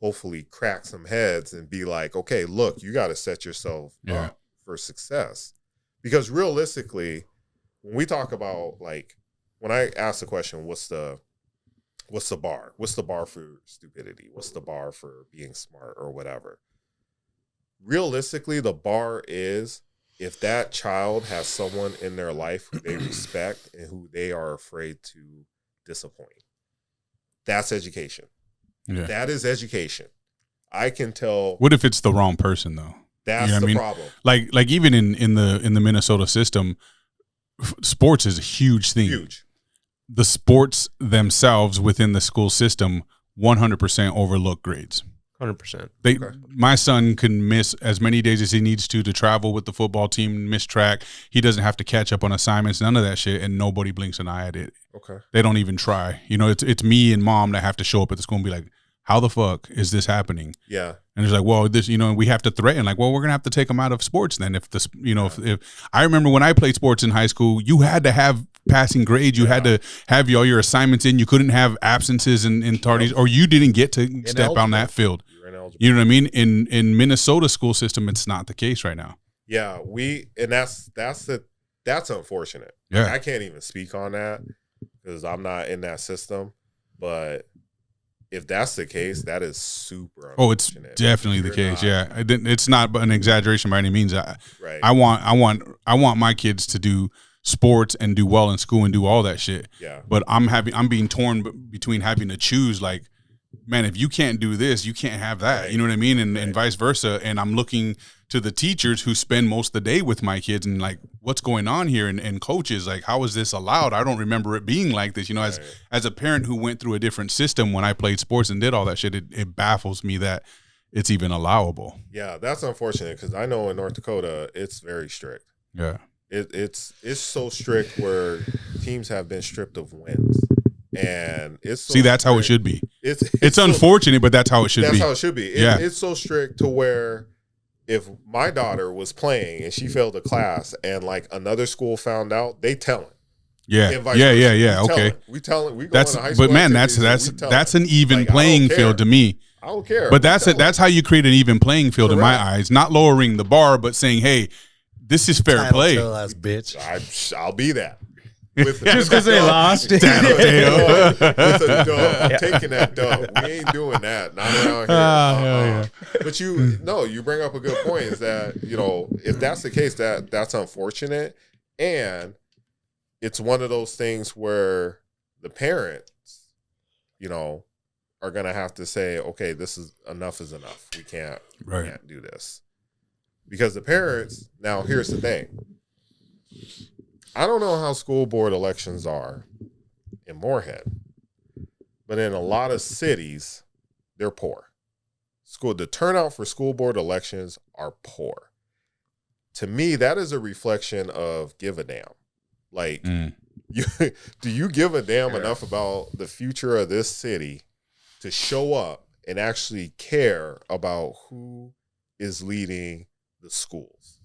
hopefully crack some heads and be like, okay, look, you got to set yourself up for success. Because realistically, when we talk about, like, when I ask the question, what's the bar? What's the bar for stupidity? What's the bar for being smart or whatever? Realistically, the bar is if that child has someone in their life who they respect and who they are afraid to disappoint. That's education. Yeah. That is education. I can tell. What if it's the wrong person, though? That's the problem. Like even in the Minnesota system, sports is a huge thing. Huge. The sports themselves within the school system 100% overlook grades. 100%. My son can miss as many days as he needs to travel with the football team, miss track. He doesn't have to catch up on assignments, none of that shit, and nobody blinks an eye at it. Okay. They don't even try. You know, it's me and mom that have to show up at the school and be like, how the fuck is this happening? Yeah. And it's like, well, this, you know, we have to threaten, like, well, we're going to have to take them out of sports then. If this, you know, if I remember when I played sports in high school, you had to have passing grades. You had to have all your assignments in. You couldn't have absences and tardies, or you didn't get to step on that field. You know what I mean? In Minnesota school system, it's not the case right now. Yeah, that's unfortunate. Yeah. Like, I can't even speak on that because I'm not in that system. But if that's the case, that is super unfortunate. Oh, it's definitely the case. Yeah, it's not an exaggeration by any means. Right. I want my kids to do sports and do well in school and do all that shit. Yeah. But I'm being torn between having to choose, like, man, if you can't do this, you can't have that. Right. You know what I mean? And vice versa. And I'm looking to the teachers who spend most of the day with my kids and, like, what's going on here? And coaches, like, how is this allowed? I don't remember it being like this. You know, as a parent who went through a different system when I played sports and did all that shit, it baffles me that it's even allowable. Yeah, that's unfortunate because I know in North Dakota, it's very strict. Yeah. It's so strict where teams have been stripped of wins. And it's so that's how it should be. It's so, unfortunate, but that's how it should be. That's how it should be. It's so strict to where if my daughter was playing and she failed a class and, like, another school found out, they tell it. Yeah. Okay. We tell it. We go that's into high school. But man, that's an even, like, playing field to me. I don't care. But that's how you create an even playing field. Correct. In my eyes. Not lowering the bar, but saying, hey, this is fair play. Bitch. I'll be that. Just because they lost. With a dub. Taking that dub. We ain't doing that. Not around here. But you bring up a good point, is that, you know, if that's the case, that's unfortunate. And it's one of those things where the parents, you know, are going to have to say, okay, enough is enough. We can't do this. Because the parents, now here's the thing. I don't know how school board elections are in Moorhead, but in a lot of cities, they're poor. The turnout for school board elections are poor. to me, that is a reflection of give a damn. Like, do you give a damn enough about the future of this city to show up and actually care about who is leading the schools?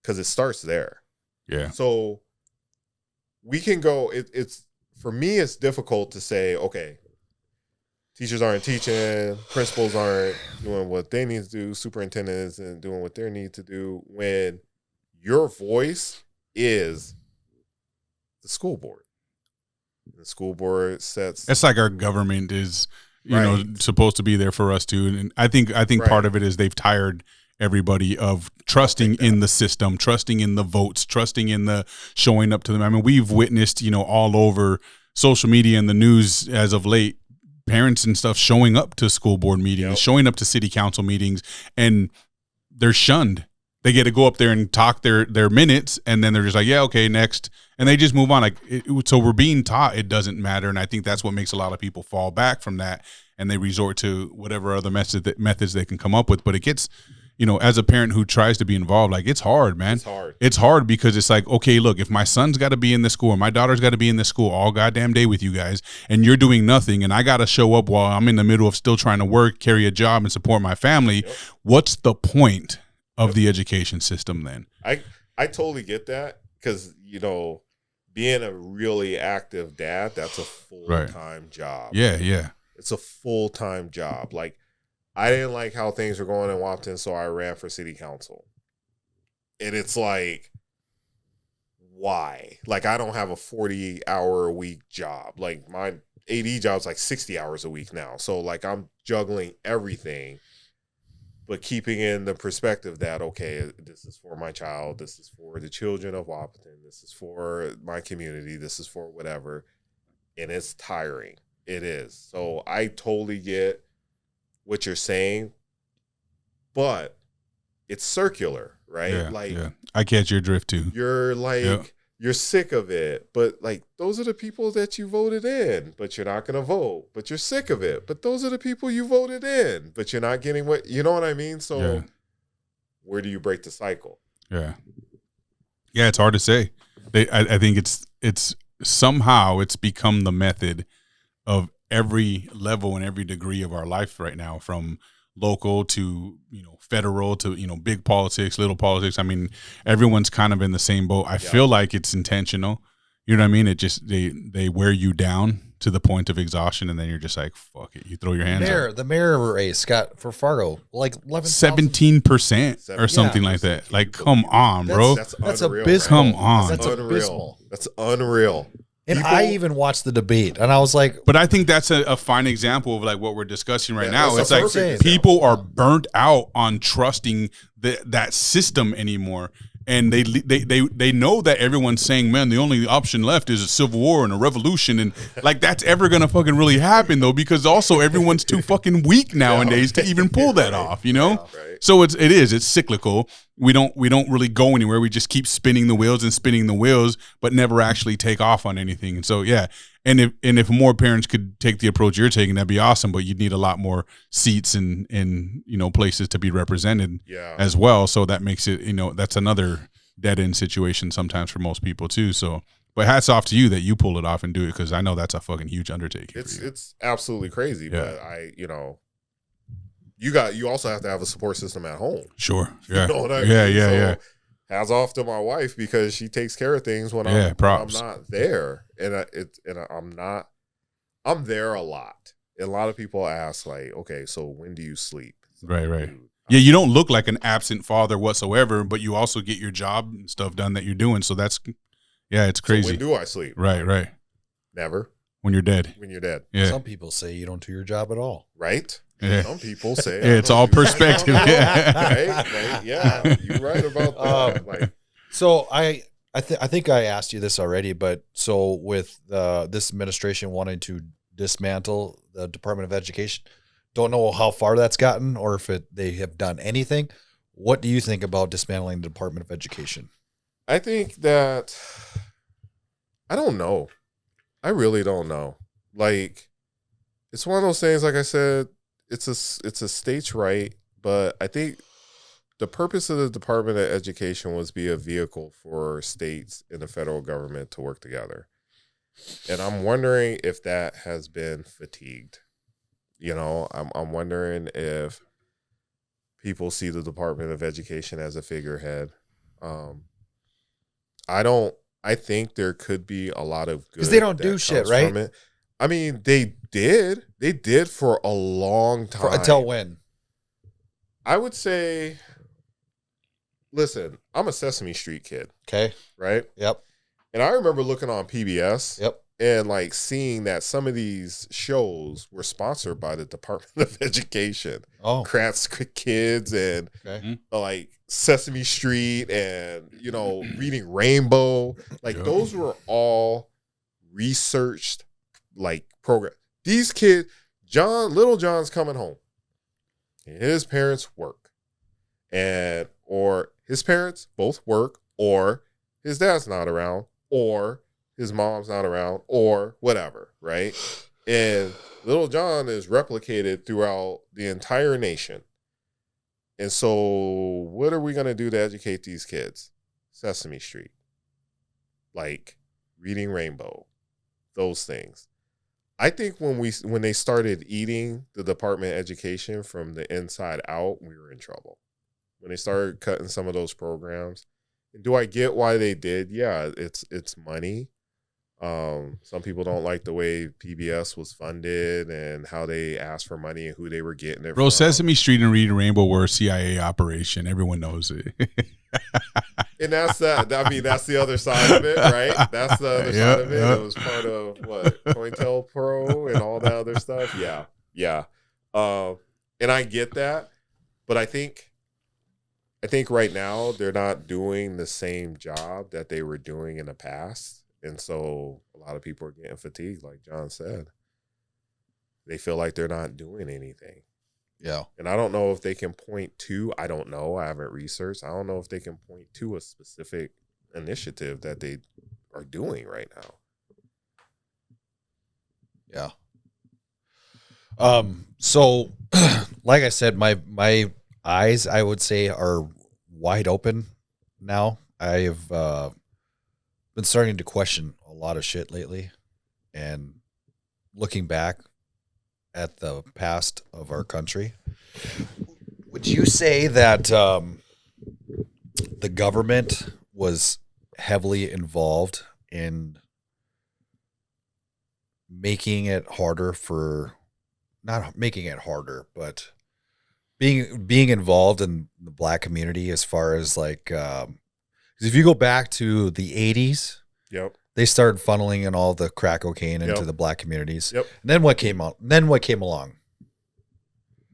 Because it starts there. Yeah. So we can go, it's for me, it's difficult to say, okay, teachers aren't teaching, principals aren't doing what they need to do, superintendents and doing what they need to do, when your voice is the school board. The school board sets. It's like our government is, you know, supposed to be there for us too. And I think part of it is they've tired everybody of trusting in the system, trusting in the votes, trusting in the showing up to them. I mean, we've witnessed, you know, all over social media and the news as of late, parents and stuff showing up to school board meetings, showing up to city council meetings, and they're shunned. They get to go up there and talk their minutes, and then they're just like, yeah, okay, next. And they just move on. Like, so we're being taught it doesn't matter. And I think that's what makes a lot of people fall back from that, and they resort to whatever other methods they can come up with. But it gets, you know, as a parent who tries to be involved, like, it's hard, man. It's hard. It's hard because it's like, okay, look, if my son's got to be in this school, or my daughter's got to be in this school all goddamn day with you guys, and you're doing nothing, and I got to show up while I'm in the middle of still trying to work, carry a job, and support my family, what's the point of the education system then? I totally get that, because, you know, being a really active dad, that's a full-time job. Yeah. It's a full-time job. Like, I didn't like how things were going in Wapton, so I ran for city council. And it's like, why? Like, I don't have a 40-hour-a-week job. Like, my AD job's like 60 hours a week now. So, like, I'm juggling everything, but keeping in the perspective that, okay, this is for my child, this is for the children of Wapton, this is for my community, this is for whatever. And it's tiring. It is. So I totally get what you're saying, but it's circular, right? Yeah. I catch your drift too. You're like, you're sick of it, but like, those are the people that you voted in, but you're not going to vote, but you're sick of it. But those are the people you voted in, but you're not getting what, you know what I mean? So where do you break the cycle? Yeah, it's hard to say. I think it's somehow it's become the method of every level and every degree of our life right now, from local to, you know, federal to, you know, big politics, little politics. I mean, everyone's kind of in the same boat. I feel like it's intentional. You know what I mean? It just, they wear you down to the point of exhaustion, and then you're just like, fuck it. You throw your hands up. The mayor race got for Fargo like 17% or something like that. Like, come on, bro. That's abysmal. Come on. That's abysmal. That's unreal. And I even watched the debate, and I was like, but I think that's a fine example of like what we're discussing right now. It's like people example. are burnt out on trusting that system anymore. And they know that everyone's saying, man, the only option left is a civil war and a revolution, and like that's ever gonna fucking really happen though, because also everyone's too fucking weak nowadays to even pull that off, you know. Right. So it's cyclical. We don't really go anywhere. We just keep spinning the wheels, but never actually take off on anything. And so and if more parents could take the approach you're taking, that'd be awesome. But you'd need a lot more seats and you know, places to be represented as well. So that makes it, you know, that's another dead end situation sometimes for most people too. So, but hats off to you that you pull it off and do it, because I know that's a fucking huge undertaking. It's absolutely crazy, but you also have to have a support system at home. Sure. Yeah. You know what I mean? Yeah. Hats off to my wife, because she takes care of things when I'm not there, and I'm there a lot. And a lot of people ask, like, okay, so when do you sleep? Right. Yeah, you don't look like an absent father whatsoever, but you also get your job and stuff done that you're doing. So that's, it's crazy. So when do I sleep? Right. Never. When you're dead. Yeah. Some people say you don't do your job at all. Right? Yeah. Some people say it's all perspective. Right? Yeah, you're right about that. Like, so I think I asked you this already, but so with this administration wanting to dismantle the Department of Education, don't know how far that's gotten or if they have done anything. What do you think about dismantling the Department of Education? I think that I don't know. I really don't know. Like, it's one of those things, like I said, it's a state's right, but I think the purpose of the Department of Education was be a vehicle for states and the federal government to work together. And I'm wondering if that has been fatigued. You know, I'm wondering if people see the Department of Education as a figurehead. I think there could be a lot of good because they don't that do shit, comes right? from it. I mean, they did for a long time. Until when? I would say, listen, I'm a Sesame Street kid, Okay. right? Yep. And I remember looking on PBS Yep. and like seeing that some of these shows were sponsored by the Department of Education. Oh. Kratz Kids and Okay. like Sesame Street and, you know, Reading Rainbow. Like those were all researched like program. These kids, Little John's coming home. His parents work. Or his parents both work, or his dad's not around, or his mom's not around, or whatever, right? And Little John is replicated throughout the entire nation. And so what are we going to do to educate these kids? Sesame Street. Like Reading Rainbow. Those things. I think when they started eating the Department of Education from the inside out, we were in trouble. When they started cutting some of those programs. And do I get why they did? Yeah, it's money. Some people don't like the way PBS was funded and how they asked for money and who they were getting it Bro, from. Sesame Street and Reading Rainbow were a CIA operation. Everyone knows it. And that's that. I mean, that's the other side of it, right? That's the other side of it. Yep. It was part of what COINTELPRO and all that other stuff. Yeah. And I get that, but I think right now they're not doing the same job that they were doing in the past, and so a lot of people are getting fatigued, like John said. They feel like they're not doing anything. Yeah. And I don't know if they can point to, I don't know, I haven't researched. I don't know if they can point to a specific initiative that they are doing right now. Yeah. So like I said, my eyes, I would say, are wide open now. I've been starting to question a lot of shit lately, and looking back at the past of our country. Would you say that the government was heavily involved in making it harder for, not making it harder, but being involved in the black community, as far as like, 'cause if you go back to the 80s, Yep. they started funneling in all the crack cocaine into Yep. the black communities. Yep. And then what came out? Then what came along?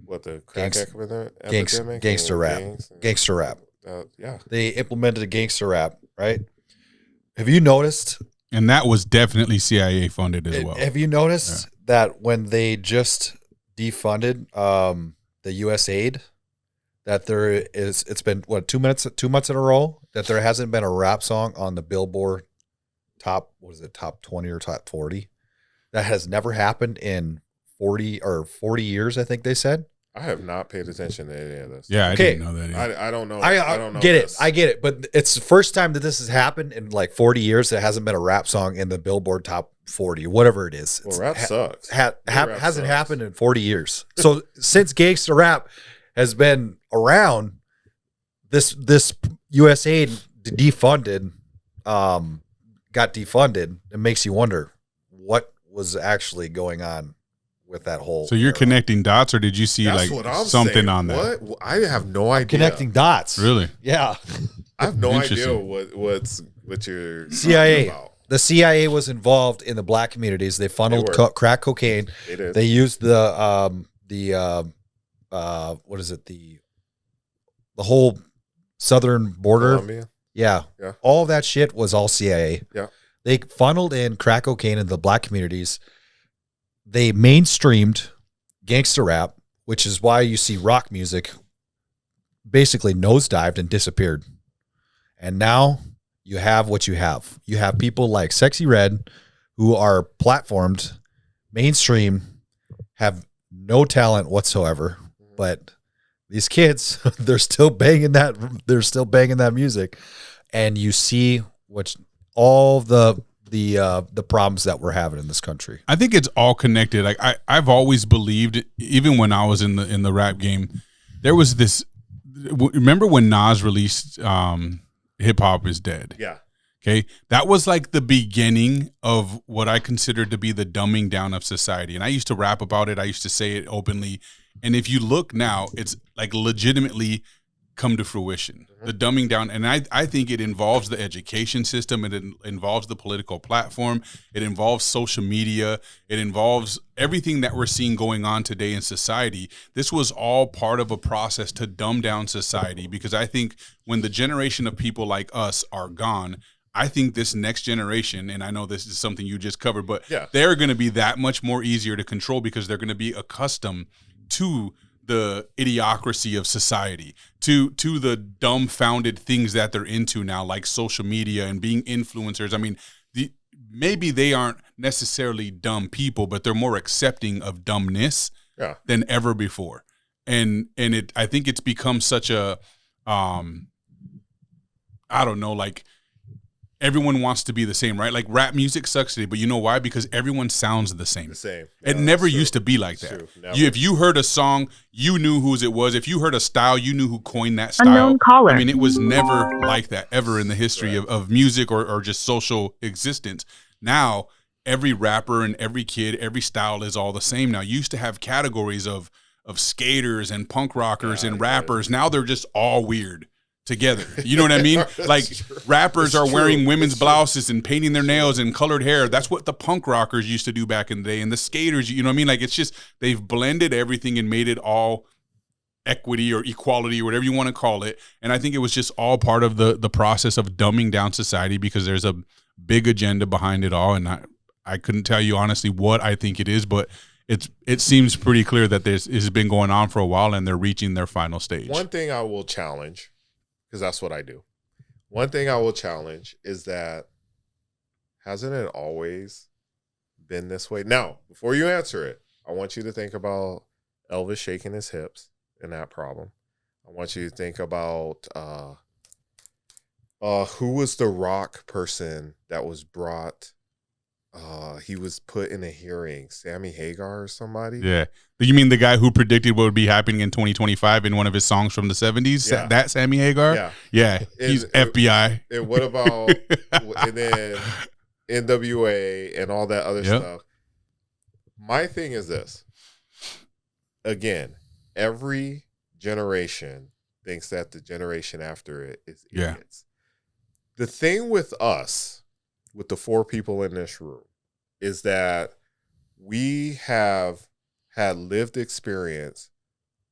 What, the crack epidemic? Gangster and rap. gangs? Gangster rap. Yeah. They implemented a gangster rap, right? Have you noticed? And that was definitely CIA funded as well. Have you noticed that when they just defunded the U.S. aid, that it's been what 2 months in a row that there hasn't been a rap song on the Billboard top 20 or top 40? That has never happened in 40 years, I think they said. I have not paid attention to any of this. Yeah, I Okay. didn't know that either. I don't know. I don't know get this. it. I get it. But it's the first time that this has happened in like 40 years. There hasn't been a rap song in the Billboard top 40, whatever it is. Well, rap sucks. Hasn't sucks. happened in 40 years. So since gangster rap has been around, this USAID defunded, got defunded. It makes you wonder what was actually going on with that whole. So you're era. connecting dots, or did you see That's like what I'm something saying. on that? What? I have no idea. Connecting dots. Really? Yeah. I have no idea Interesting. what you're CIA. talking about. The CIA was involved in the black communities. They funneled They were. crack cocaine. They did. They used the what is it? The whole southern border. Colombia. Yeah. Yeah. All that shit was all CIA. Yeah. They funneled in crack cocaine into the black communities. They mainstreamed gangster rap, which is why you see rock music basically nosedived and disappeared. And now you have what you have. You have people like Sexy Red who are platformed, mainstream, have no talent whatsoever, but these kids, they're still banging that music, and you see all the problems that we're having in this country. I think it's all connected. Like I've always believed, even when I was in the rap game, there was this. Remember when Nas released "Hip Hop Is Dead"? Yeah. Okay, that was like the beginning of what I considered to be the dumbing down of society. And I used to rap about it. I used to say it openly. And if you look now, it's like legitimately come to fruition. Mm-hmm. The dumbing down. And I think it involves the education system. It involves the political platform. It involves social media. It involves everything that we're seeing going on today in society. This was all part of a process to dumb down society, because I think when the generation of people like us are gone, I think this next generation, and I know this is something you just covered, but they're going to be that much more easier to control, because they're going to be accustomed to the idiocracy of society, to the dumbfounded things that they're into now, like social media and being influencers. I mean, maybe they aren't necessarily dumb people, but they're more accepting of dumbness than ever before. And I think it's become such a, I don't know, like, everyone wants to be the same, right? Like rap music sucks today, but you know why? Because everyone sounds the same. It never used to be like that. If you heard a song, you knew whose it was. If you heard a style, you knew who coined that style. Unknown caller. I mean, it was never like that ever in the history of music or just social existence. Now, every rapper and every kid, every style is all the same now. You used to have categories of skaters and punk rockers and rappers. Now they're just all weird together. You know what I mean? Like rappers are wearing women's blouses and painting their nails and colored hair. That's what the punk rockers used to do back in the day. And the skaters, you know what I mean? Like, it's just, they've blended everything and made it all equity or equality or whatever you want to call it. And I think it was just all part of the process of dumbing down society, because there's a big agenda behind it all. And I couldn't tell you honestly what I think it is, but it seems pretty clear that this has been going on for a while and they're reaching their final stage. One thing I will challenge, because that's what I do. One thing I will challenge is that, hasn't it always been this way? Now, before you answer it, I want you to think about Elvis shaking his hips and that problem. I want you to think about who was the rock person that was brought. He was put in a hearing, Sammy Hagar or somebody. Yeah. You mean the guy who predicted what would be happening in 2025 in one of his songs from the 70s? Yeah. That Sammy Hagar? Yeah. Yeah. He's FBI. And what about, and then NWA and all that other stuff. My thing is this. Again, every generation thinks that the generation after it is idiots. The thing with us, with the four people in this room, is that we have had lived experience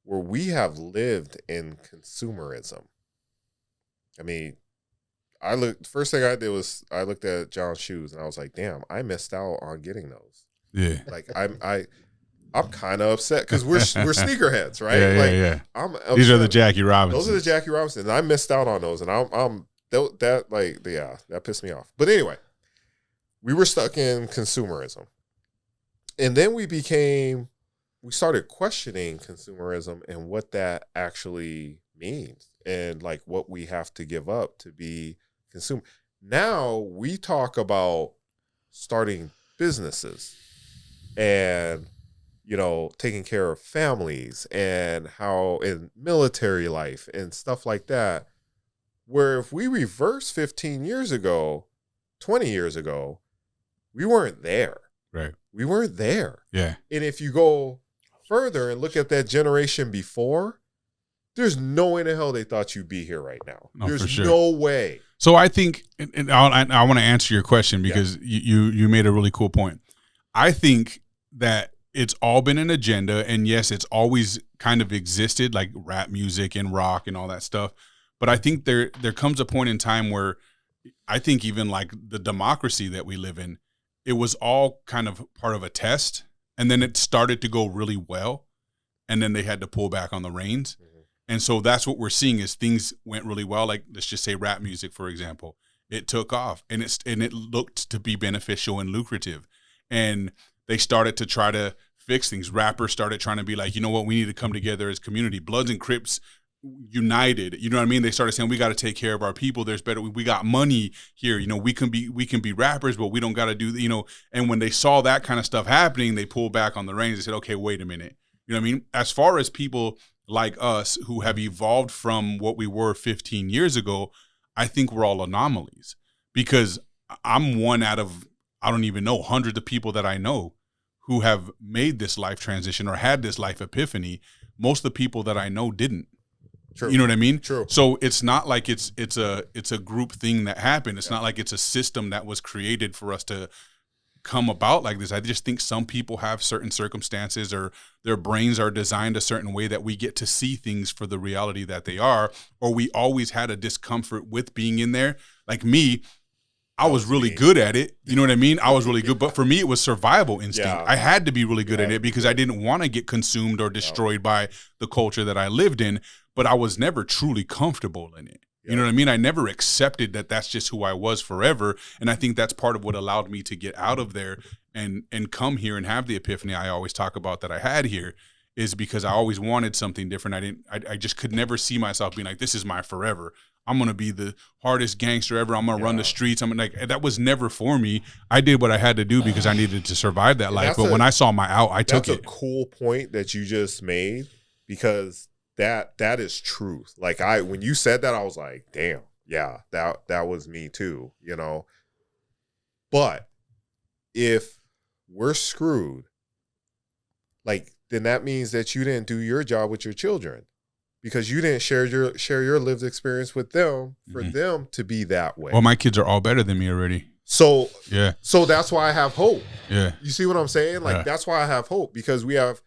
where we have lived in consumerism. I mean, first thing I did was I looked at John's shoes and I was like, damn, I missed out on getting those. Yeah. Like I'm kind of upset because we're sneakerheads, right? Yeah. I'm These are the Jackie Robinsons. Those are the Jackie Robinsons. I missed out on those, and that pissed me off. But anyway, we were stuck in consumerism, and then we started questioning consumerism and what that actually means, and like what we have to give up to be consumer. Now we talk about starting businesses and, you know, taking care of families and how in military life and stuff like that, where if we reverse 15 years ago, 20 years ago, we weren't there. Right. We weren't there. Yeah. And if you go further and look at that generation before, there's no way in the hell they thought you'd be here right now. No, there's for sure. no way. So I think, and I want to answer your question because you made a really cool point. I think that it's all been an agenda, and yes, it's always kind of existed, like rap music and rock and all that stuff. But I think there comes a point in time where I think even like the democracy that we live in, it was all kind of part of a test, and then it started to go really well, and then they had to pull back on the reins. Mm-hmm. And so that's what we're seeing is things went really well. Like, let's just say rap music, for example, it took off and it looked to be beneficial and lucrative. And they started to try to fix things. Rappers started trying to be like, you know what, we need to come together as community. Bloods and Crips united. You know what I mean? They started saying we got to take care of our people. There's better. We got money here. You know, we can be rappers, but we don't got to do. You know, and when they saw that kind of stuff happening, they pulled back on the reins. They said, okay, wait a minute. You know what I mean? As far as people like us who have evolved from what we were 15 years ago, I think we're all anomalies, because I'm one out of, I don't even know, hundreds of people that I know who have made this life transition or had this life epiphany. Most of the people that I know didn't. True. You know what I mean? True. So it's not like it's a group thing that happened. It's not like it's a system that was created for us to come about like this. I just think some people have certain circumstances, or their brains are designed a certain way that we get to see things for the reality that they are, or we always had a discomfort with being in there. Like me, I was really good at it. You know what I mean? I was really good. But for me, it was survival instinct. Yeah. I had to be really good at it because I didn't want to get consumed or destroyed by the culture that I lived in. But I was never truly comfortable in it. You know what I mean? I never accepted that that's just who I was forever. And I think that's part of what allowed me to get out of there and come here and have the epiphany I always talk about that I had here, is because I always wanted something different. I just could never see myself being like, this is my forever. I'm going to be the hardest gangster ever. I'm going to run the streets. I'm like, that was never for me. I did what I had to do because I needed to survive that life. But when I saw my out, I took it. That's a cool point that you just made, because that is truth. Like when you said that, I was like, damn, yeah, that was me too, you know. But if we're screwed, like, then that means that you didn't do your job with your children, because you didn't share your lived experience with them for them to be that way. Well, my kids are all better than me already. So yeah. So that's why I have hope. Yeah. You see what I'm saying? Like, that's why I have hope, because we have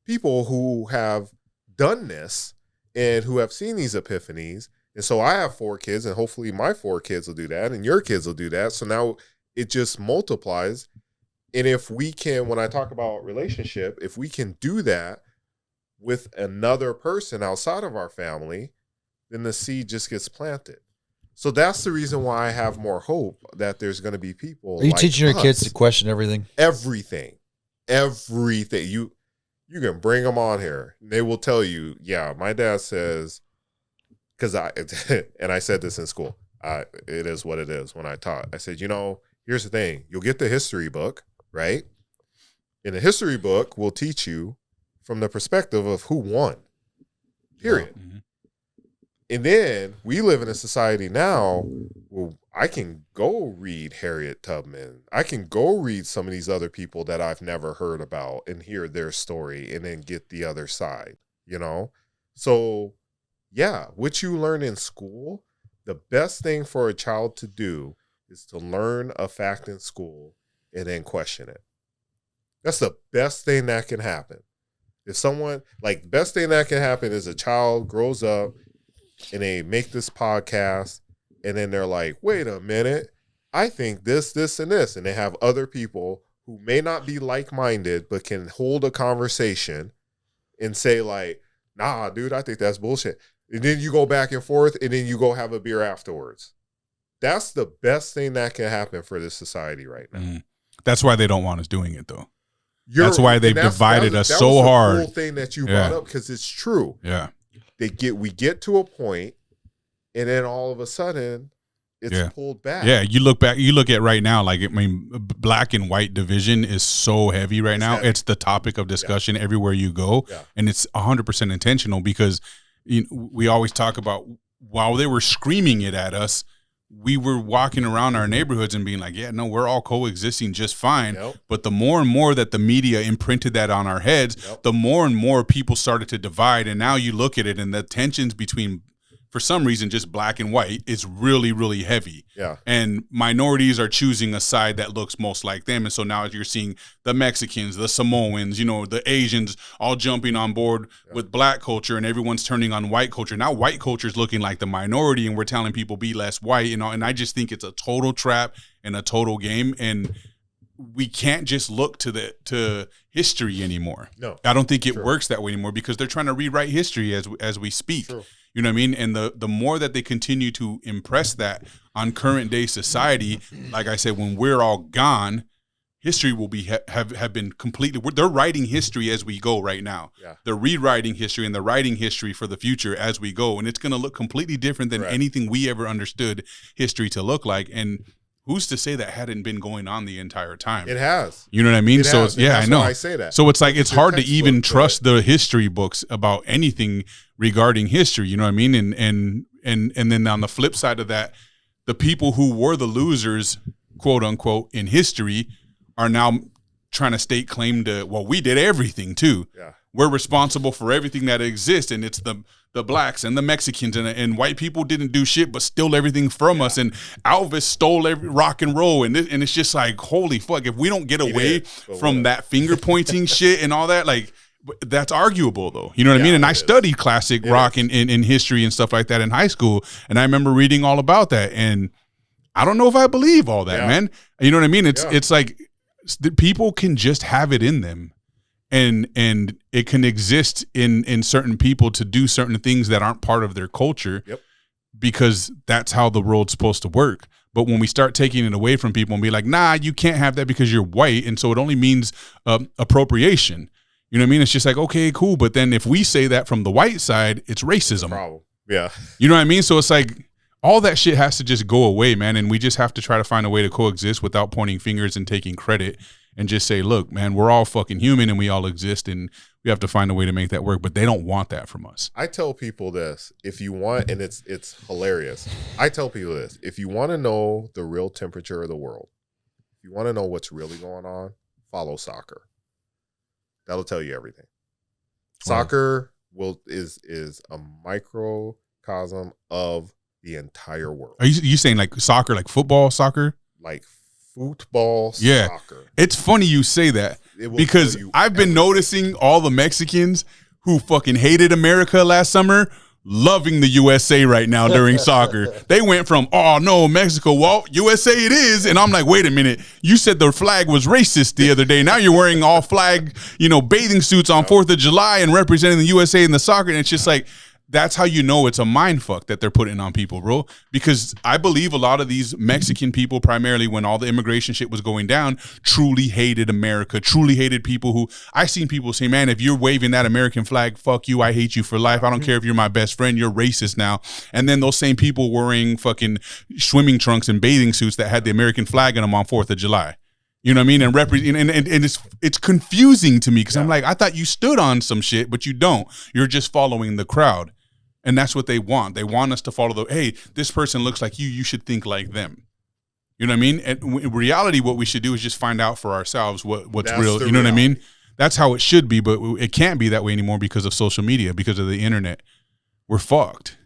people who have done this and who have seen these epiphanies. And so I have 4 kids, and hopefully my 4 kids will do that, and your kids will do that. So now it just multiplies. And if we can, when I talk about relationship, if we can do that with another person outside of our family, then the seed just gets planted. So that's the reason why I have more hope that there's going to be people. Are you like teaching your us. kids to question everything? Everything. You can bring them on here. They will tell you, yeah, my dad says, because I said this in school, it is what it is when I taught. I said, here's the thing. You'll get the history book, right? And the history book will teach you from the perspective of who won, period. Mm-hmm. And then we live in a society now where I can go read Harriet Tubman. I can go read some of these other people that I've never heard about and hear their story and then get the other side, So, yeah, what you learn in school, the best thing for a child to do is to learn a fact in school and then question it. That's the best thing that can happen. If someone, best thing that can happen is a child grows up and they make this podcast, and then they're like, wait a minute, I think this, and this. And they have other people who may not be like-minded, but can hold a conversation and say nah, dude, I think that's bullshit. And then you go back and forth, and then you go have a beer afterwards. That's the best thing that can happen for this society right now. Mm. That's why they don't want us doing it, though. That's why they've divided us so hard. That's the cool thing that you brought up, because it's true. Yeah. We get to a point, and then all of a sudden it's pulled back. Yeah, you look at right now, black and white division is so heavy right now. Heavy. It's the topic of discussion everywhere you go, and it's 100% intentional, because we always talk about, while they were screaming it at us, we were walking around our neighborhoods and being like, yeah, no, we're all coexisting just fine. Yep. But the more and more that the media imprinted that on our heads, the more and more people started to divide. And now you look at it, and the tensions between, for some reason, just black and white is really, really heavy. Yeah. And minorities are choosing a side that looks most like them. And so now you're seeing the Mexicans, the Samoans, the Asians all jumping on board with black culture, and everyone's turning on white culture. Now white culture is looking like the minority, and we're telling people be less white, and I just think it's a total trap and a total game. And we can't just look to history anymore. No. I don't think it works that way anymore, because they're trying to rewrite history as we speak. True. You know what I mean? And the more that they continue to impress that on current day society, like I said, when we're all gone, history will be have been completely. They're writing history as we go right now. Yeah. They're rewriting history and they're writing history for the future as we go, and it's going to look completely different than anything we ever understood history to look like. And who's to say that hadn't been going on the entire time? It has. You know what I mean? So I know. I say that. So it's like it's hard to even trust the history books about anything regarding history. You know what I mean? And then on the flip side of that, the people who were the losers, quote unquote, in history are now trying to stake claim to, well, we did everything too. Yeah. We're responsible for everything that exists, and it's the blacks and the Mexicans and white people didn't do shit but stole everything from us, and Elvis stole every rock and roll, and it's just like, holy fuck, if we don't get away from that finger pointing shit and all that, like, that's arguable though. You know what I mean? And I studied classic rock in history and stuff like that in high school, and I remember reading all about that, and I don't know if I believe all that, man. You know what I mean? It's like people can just have it in them. And it can exist in certain people to do certain things that aren't part of their culture, because that's how the world's supposed to work. But when we start taking it away from people and be like, nah, you can't have that because you're white, and so it only means appropriation. You know what I mean? It's just like, okay, cool. But then if we say that from the white side, it's racism. Problem. Yeah. You know what I mean? So it's like all that shit has to just go away, man. And we just have to try to find a way to coexist without pointing fingers and taking credit. And just say, look, man, we're all fucking human and we all exist, and we have to find a way to make that work. But they don't want that from us. I tell people this, if you want, and it's hilarious. I tell people this, if you want to know the real temperature of the world, if you want to know what's really going on, follow soccer. That'll tell you everything. Soccer is a microcosm of the entire world. Are you saying like soccer, like football, soccer? Like football, soccer. It's funny you say that, because I've been noticing all the Mexicans who fucking hated America last summer loving the USA right now during soccer. They went from, oh no, Mexico, well, USA it is. And I'm like, wait a minute, you said the flag was racist the other day. Now you're wearing all flag, bathing suits on 4th of July and representing the USA in the soccer. And it's just like, that's how you know it's a mind fuck that they're putting on people, bro. Because I believe a lot of these Mexican people, primarily when all the immigration shit was going down, truly hated America, truly hated people who, I seen people say, man, if you're waving that American flag, fuck you, I hate you for life. I don't care if you're my best friend, you're racist now. And then those same people wearing fucking swimming trunks and bathing suits that had the American flag in them on 4th of July. You know what I mean? And it's confusing to me, because I'm like, I thought you stood on some shit, but you don't. You're just following the crowd. And that's what they want. They want us to follow hey, this person looks like you, you should think like them. You know what I mean? And in reality, what we should do is just find out for ourselves what's real. You know what I mean? That's how it should be, but it can't be that way anymore because of social media, because of the internet. We're fucked.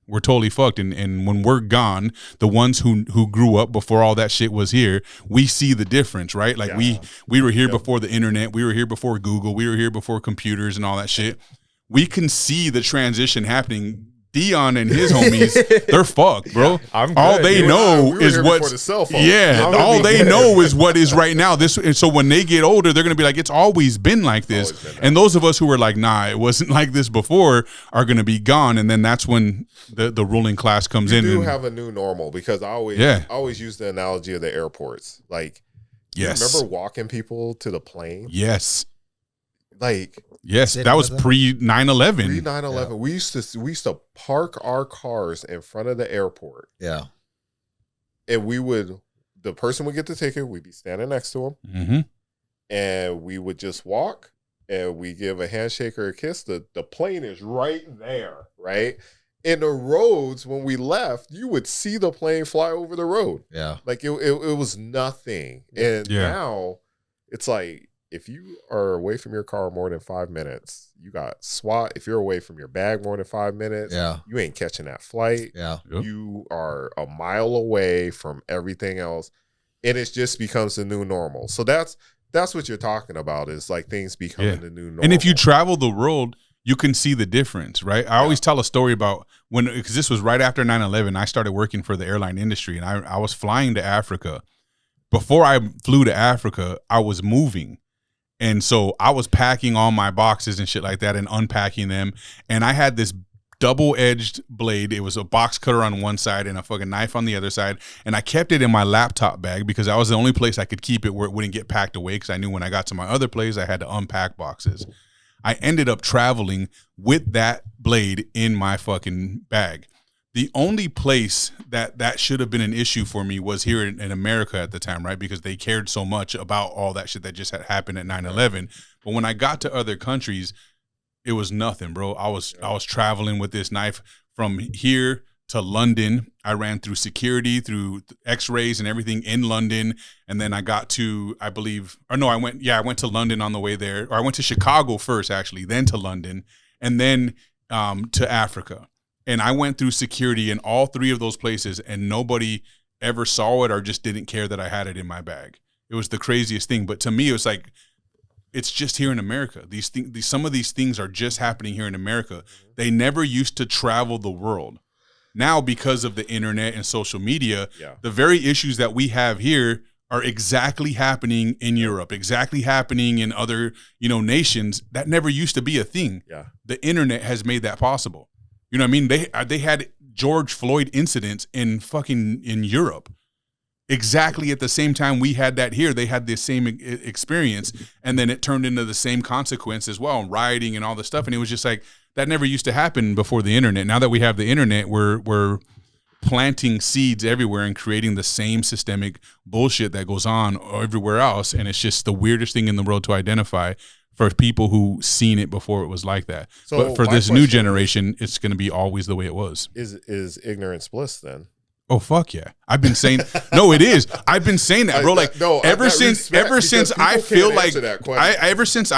We're totally fucked. And when we're gone, the ones who grew up before all that shit was here, we see the difference, right? Like we were here before the internet. We were here before Google. We were here before computers and all that shit. We can see the transition happening. Dion and his homies, they're fucked, bro. All they know is what. All they know is what is right now. And so when they get older, they're gonna be like, it's always been like this. And those of us who were like, nah, it wasn't like this before, are gonna be gone. And then that's when the ruling class comes in. You do have a new normal, because I always use the analogy of the airports. Like, remember walking people to the plane? Yes. Like. Yes, that was pre 9/11. Pre 9/11, yeah. We used to park our cars in front of the airport. Yeah, and the person would get the ticket. We'd be standing next to him, and we would just walk, and we give a handshake or a kiss. The plane is right there, right? In the roads, when we left, you would see the plane fly over the road. Yeah, like it was nothing, and now it's like, if you are away from your car more than 5 minutes, you got SWAT. If you're away from your bag more than 5 minutes, you ain't catching that flight. Yeah. You are a mile away from everything else. And it just becomes the new normal. So that's what you're talking about, is like things becoming the new normal. And if you travel the world, you can see the difference, right? I always tell a story about because this was right after 9/11, I started working for the airline industry, and I was flying to Africa. Before I flew to Africa, I was moving. And so I was packing all my boxes and shit like that and unpacking them. And I had this double-edged blade. It was a box cutter on one side and a fucking knife on the other side. And I kept it in my laptop bag because that was the only place I could keep it where it wouldn't get packed away, because I knew when I got to my other place, I had to unpack boxes. I ended up traveling with that blade in my fucking bag. The only place that should have been an issue for me was here in America at the time, right? Because they cared so much about all that shit that just had happened at 9/11. But when I got to other countries, it was nothing, bro. I was traveling with this knife from here to London. I ran through security, through X-rays and everything in London, and then I got to, I went to London on the way there. Or I went to Chicago first, actually, then to London, and then to Africa. And I went through security in all three of those places, and nobody ever saw it or just didn't care that I had it in my bag. It was the craziest thing. But to me, it was like, it's just here in America. Some of these things are just happening here in America. They never used to travel the world. Now, because of the internet and social media, the very issues that we have here are exactly happening in Europe, exactly happening in other, nations. That never used to be a thing. Yeah. The internet has made that possible. You know what I mean? They had George Floyd incidents in Europe. Exactly at the same time we had that here, they had the same experience, and then it turned into the same consequence as well, rioting and all this stuff. And it was just like, that never used to happen before the internet. Now that we have the internet, we're planting seeds everywhere and creating the same systemic bullshit that goes on everywhere else. And it's just the weirdest thing in the world to identify for people who seen it before it was like that. So but for this new generation, it's going to be always the way it was. Is ignorance bliss then? Oh, fuck yeah. I've been saying, no, it is. I've been saying that, bro. Like, ever since I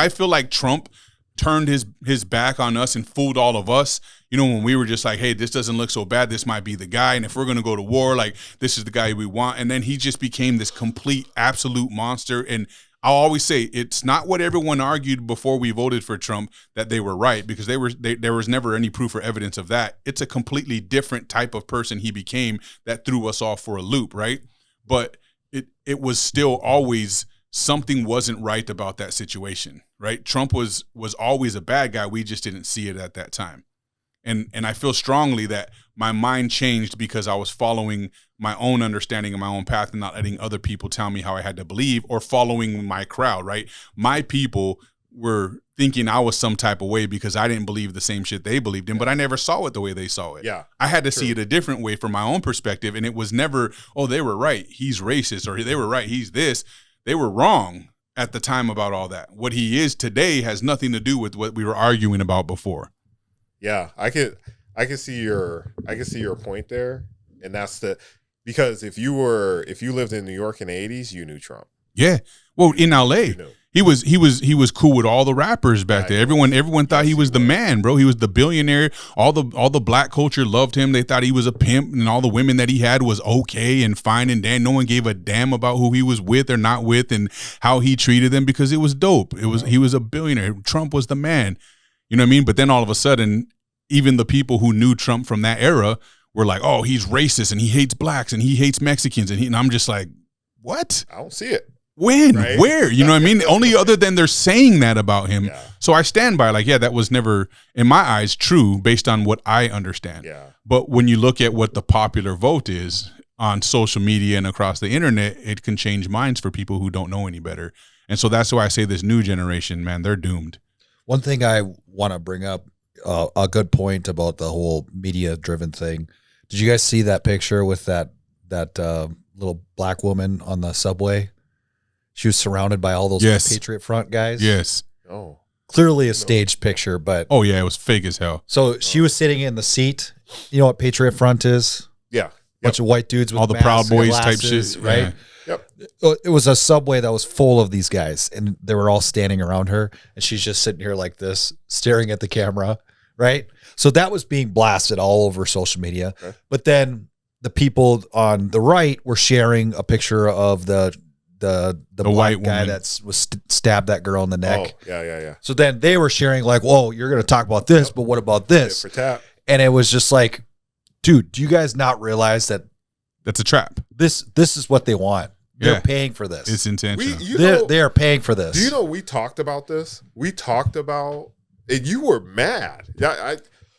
feel like Trump turned his back on us and fooled all of us, when we were just like, hey, this doesn't look so bad, this might be the guy, and if we're going to go to war, like, this is the guy we want. And then he just became this complete, absolute monster. And I'll always say, it's not what everyone argued before we voted for Trump that they were right, because there was never any proof or evidence of that. It's a completely different type of person he became that threw us all for a loop, right? But it was still always something wasn't right about that situation, right? Trump was always a bad guy. We just didn't see it at that time. And I feel strongly that my mind changed because I was following my own understanding and my own path and not letting other people tell me how I had to believe or following my crowd, right? My people were thinking I was some type of way because I didn't believe the same shit they believed in, but I never saw it the way they saw it. Yeah, I had to see it a different way from my own perspective, and it was never, oh, they were right, he's racist, or they were right, he's this. They were wrong at the time about all that. What he is today has nothing to do with what we were arguing about before. Yeah, I could see your point there, and that's because if you lived in New York in the 80s, you knew Trump. Yeah, well, in LA, he was cool with all the rappers back there. Everyone thought he was the man, bro. He was the billionaire. All the black culture loved him. They thought he was a pimp, and all the women that he had was okay and fine and damn. No one gave a damn about who he was with or not with and how he treated them because it was dope. He was a billionaire. Trump was the man. You know what I mean? But then all of a sudden, even the people who knew Trump from that era were like, oh, he's racist and he hates blacks and he hates Mexicans. And I'm just like, what? I don't see it. When? Right? Where? You know what I mean? Only other than they're saying that about him. Yeah. So I stand by that was never, in my eyes, true based on what I understand. Yeah. But when you look at what the popular vote is on social media and across the internet, it can change minds for people who don't know any better. And so that's why I say this new generation, man, they're doomed. One thing I want to bring up, a good point about the whole media-driven thing. Did you guys see that picture with that little black woman on the subway? She was surrounded by all those Patriot Front guys. Yes. Oh. Clearly a staged picture, but... Oh, yeah, it was fake as hell. So she was sitting in the seat. You know what Patriot Front is? Yeah. Bunch of white dudes with all the Proud Boys type shit. Right? Yeah. Yep. It was a subway that was full of these guys, and they were all standing around her, and she's just sitting here like this, staring at the camera, right? So that was being blasted all over social media. Okay. But then the people on the right were sharing a picture of the black guy that was stabbed that girl in the neck. Oh, yeah. So then they were sharing like, whoa, you're going to talk about this, but what about this? For tap. And it was just like, dude, do you guys not realize that that's a trap? This is what they want. They're paying for this. It's intentional. They are paying for this. Do you know we talked about this? We talked about, and you were mad.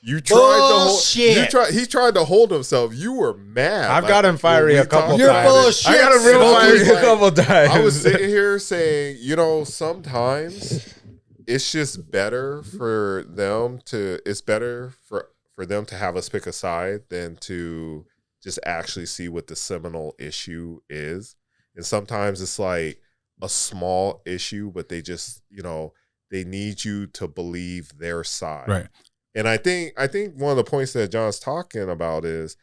You tried to Bullshit. hold. He tried to hold himself. You were mad. I've got him fiery a couple times. You're full of shit. I got him real Smokey's fiery a like- couple times. I was sitting here saying, sometimes it's just better for them to. It's better for them to have us pick a side than to just actually see what the seminal issue is. And sometimes it's like a small issue, but they just, they need you to believe their side. Right. And I think one of the points that John's talking about is,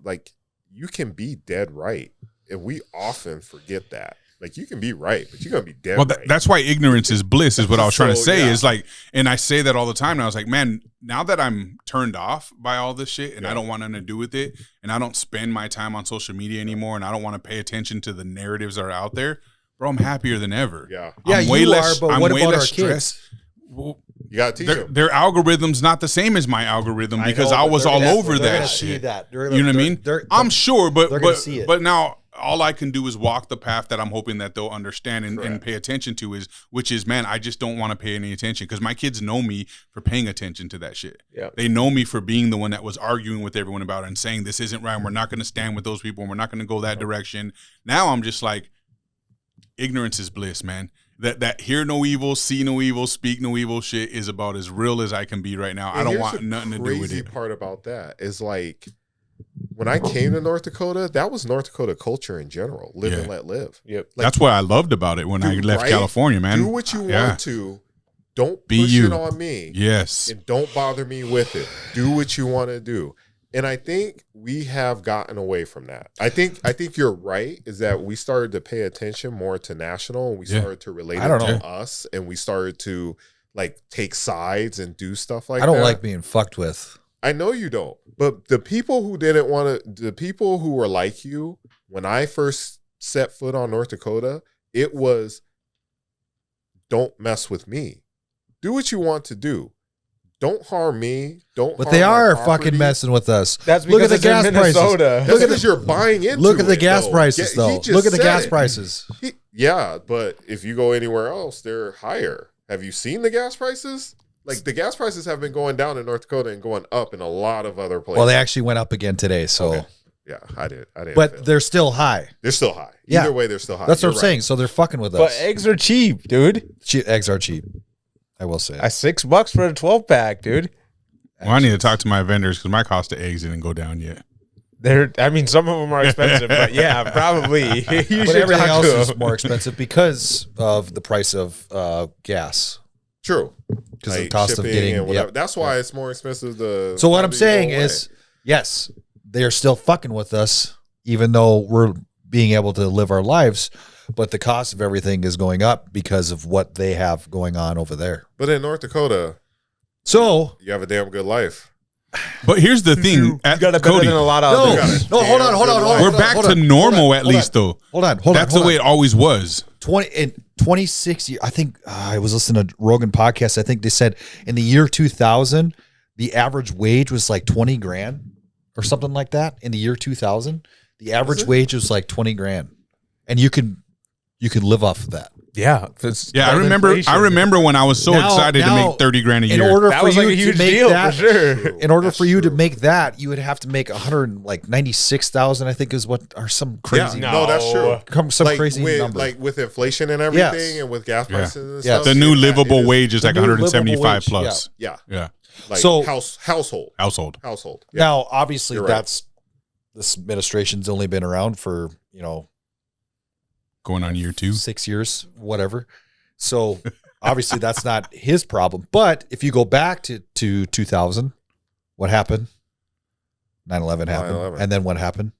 like you can be dead right. And we often forget that. Like you can be right, but you're going to be dead right. That's why ignorance is bliss is what I was trying to say yeah. is like, and I say that all the time. And I was like, man, now that I'm turned off by all this shit and I don't want nothing to do with it and I don't spend my time on social media anymore and I don't want to pay attention to the narratives that are out there, bro, I'm happier than ever. Yeah. I'm way you less, are, but I'm what way about less our kids? stressed. Well, You got to teach them. their algorithm's not the same as my algorithm because I was all over that shit. You know what I mean? I'm sure, they're gonna see it. but now all I can do is walk the path that I'm hoping that they'll understand and pay attention to which is, man, I just don't want to pay any attention because my kids know me for paying attention to that shit. Yeah. They know me for being the one that was arguing with everyone about it and saying this isn't right and we're not going to stand with those people and we're not going to go that direction. Now I'm just like, ignorance is bliss, man. That hear no evil, see no evil, speak no evil shit is about as real as I can be right now. And I don't here's want the nothing to do with crazy it. part about that is like when I came to North Dakota, that was North Dakota culture in general. Live and let live. Yep. Like, That's what I loved about it when I left right? California, man. Do what you want to. Don't Be push you. it on me. Yes. And don't bother me with it. Do what you want to do. And I think we have gotten away from that. I think you're right, is that we started to pay attention more to national and we started to relate it to us and we started to like take sides and do stuff like that. I don't like being fucked with. I know you don't. But the people who didn't want to, the people who were like you, when I first set foot on North Dakota, it was don't mess with me. Do what you want to do. Don't harm me. Don't. But harm they my are property. fucking messing with us. That's Look at because the it's gas in prices. Minnesota. That's Look at because you're buying into Look at the it, gas though. prices, He though. just Look at the said gas it. prices. Yeah, but if you go anywhere else, they're higher. Have you seen the gas prices? Like the gas prices have been going down in North Dakota and going up in a lot of other places. Well, they actually went up again today. So, Okay. Yeah, I didn't. but feel. they're still high. They're still high. Yeah. Either way, they're still high. That's what You're I'm saying. So they're fucking with But us. eggs are cheap, dude. Eggs are cheap. I will say. $6 for a 12-pack, dude. Well, I need to talk to my vendors because my cost of eggs didn't go down yet. Some of them are expensive, but yeah, probably. You But should everything talk else to is them. more expensive because of the price of gas. True. Because of the cost of shipping getting. and whatever. Yep. That's why it's more expensive to. So what I'm to saying go away. is, yes, they are still fucking with us, even though we're being able to live our lives. But the cost of everything is going up because of what they have going on over there. But in North Dakota, So you have a damn good life. But here's the thing, You got it better Cody, than a lot of no, others. no, hold on. we're back to normal at least, though. Hold on. That's the way it always was. 26 years. I think I was listening to Rogan podcast. I think they said in the year 2000, the average wage was like 20 grand or something like that. In the year 2000, the average wage was like 20 grand, and you could live off of that. Yeah. Yeah, I remember when I was so Now- excited to now, make 30 grand a In year. order That for was you like a huge to make deal that, for sure. True. in order That's for you to true. make that, you would have to make 196,000. I think is what are some crazy. Yeah, no, that's true. Some like crazy with, number. Like with inflation and everything, Yes. and with gas prices and Yes. stuff. The new it livable is- wage is the like new livable 175 wage, plus. Yeah, Yeah. like So- household. Household. Yeah. Now, obviously, You're right. this administration's only been around for Going on year 2. 6 years, whatever. So obviously, that's not his problem. But if you go back to 2000, what happened? 9/11 happened, 9/11. and then what happened?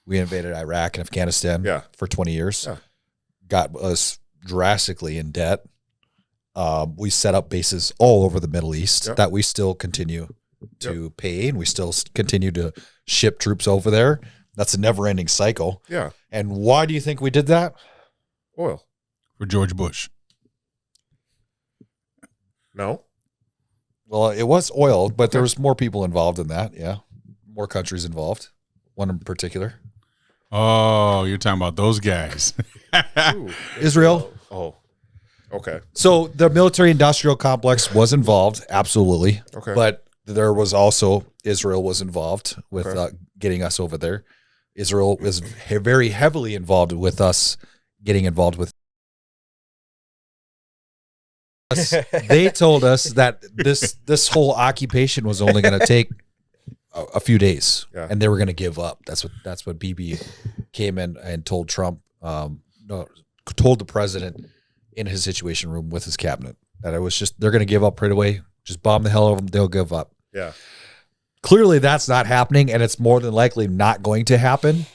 We invaded Iraq and Afghanistan for 20 years. Yeah. Got us drastically in debt. We set up bases all over the Middle East that we still continue to pay, and we still continue to ship troops over there. That's a never-ending cycle. Yeah. And why do you think we did that? Oil. For George Bush. No. Well, it was oil, but there was more people involved in that. Yeah, more countries involved. One in particular, Oh, you're talking about those guys. Ooh. Israel. Oh. Okay. So the military-industrial complex was involved, absolutely. Okay. But there was also Israel was involved with Okay. getting us over there. Israel was very heavily involved with us getting involved with us. They told us that this whole occupation was only going to take a few days, and they were going to give up. That's what BB came in and told Trump, told the president in his situation room with his cabinet that it was just they're going to give up right away. Just bomb the hell out of them. They'll give up. Yeah. Clearly, that's not happening, and it's more than likely not going to happen.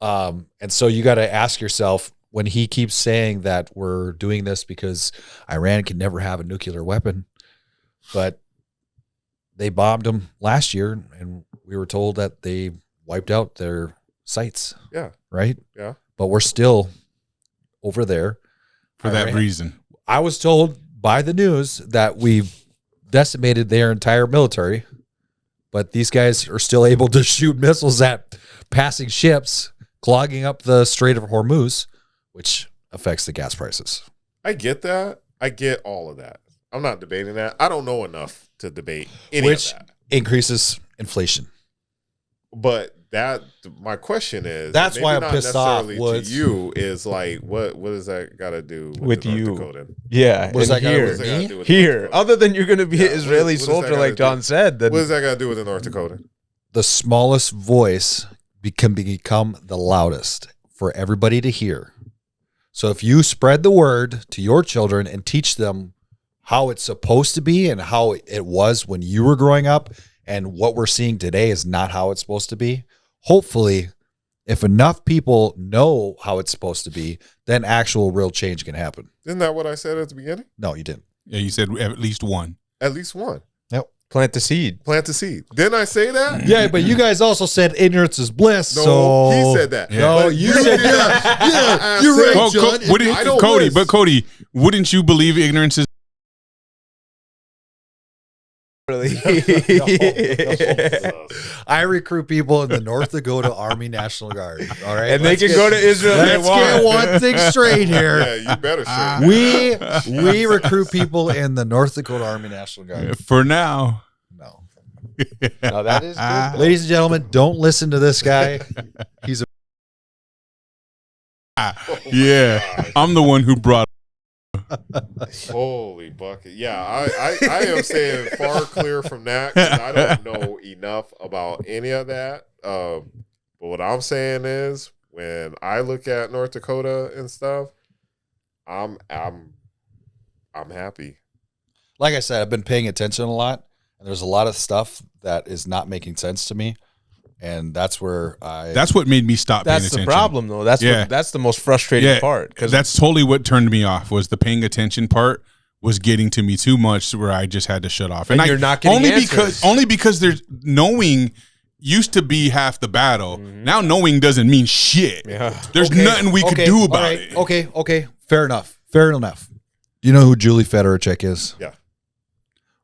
And so you got to ask yourself, when he keeps saying that we're doing this because Iran can never have a nuclear weapon, but they bombed them last year, and we were told that they wiped out their sites. Yeah. Right? Yeah. But we're still over there. For that reason. I was told by the news that we've decimated their entire military, but these guys are still able to shoot missiles at passing ships, clogging up the Strait of Hormuz, which affects the gas prices. I get that. I get all of that. I'm not debating that. I don't know enough to debate any Which of that. increases inflation. But my question is, that's maybe why I'm not pissed off. necessarily to you is like, what does that got to do with the North you? Dakotan? Yeah, What does and that here, got to do with me? here. Other than you're going to be Yeah, an Israeli what does that soldier, gotta like John do? said, then What does that got to do with the North Dakotan? The smallest voice can become the loudest for everybody to hear. So if you spread the word to your children and teach them how it's supposed to be and how it was when you were growing up, and what we're seeing today is not how it's supposed to be, hopefully, if enough people know how it's supposed to be, then actual real change can happen. Isn't that what I said at the beginning? No, you didn't. Yeah, you said at least one. At least one. plant the seed. Plant the seed. Didn't I say that? Yeah, but you guys also said ignorance is bliss. No, so he said that. Yeah. No, But you said yeah. You're right, Well, John. I don't Cody, list. but Cody, wouldn't you believe ignorance is I recruit people in the North Dakota Army National Guard. All right, And they can go to Israel if they Let's get want. one thing straight here. Yeah, you better say. We recruit people in the North Dakota Army National Guard. for now? No, No, that is good. ladies and gentlemen, don't listen to this guy. He's a Yeah, I'm the one who brought. Holy bucket. Yeah, I am saying far clear from that because I don't know enough about any of that. But what I'm saying is when I look at North Dakota and stuff, I'm happy. like I said, I've been paying attention a lot, and there's a lot of stuff that is not making sense to me, and that's where That's what made me stop paying That's attention. the problem, though. That's Yeah. that's the most frustrating part. Because That's totally what turned me off. Was the paying attention part was getting to me too much, where I just had to shut off. And you're not getting only because there's knowing used to be half the battle. Now knowing doesn't mean shit. Yeah. There's nothing we could do about it. Okay, fair enough. Do you know who Julie Fedorchik is? Yeah.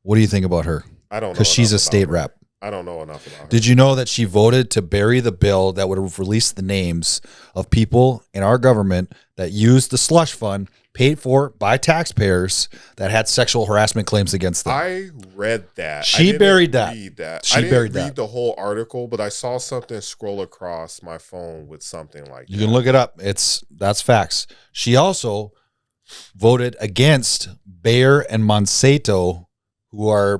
What do you think about her? I don't know. Because she's a enough state about her. rep. I don't know enough about her. Did you know that she voted to bury the bill that would have released the names of people in our government that used the slush fund paid for by taxpayers that had sexual harassment claims against them? I read that. She I didn't buried that. read that. She I didn't buried read that. the whole article, but I saw something scroll across my phone with something like You that. can look it up. That's facts. She also voted against Bayer and Monsanto, who are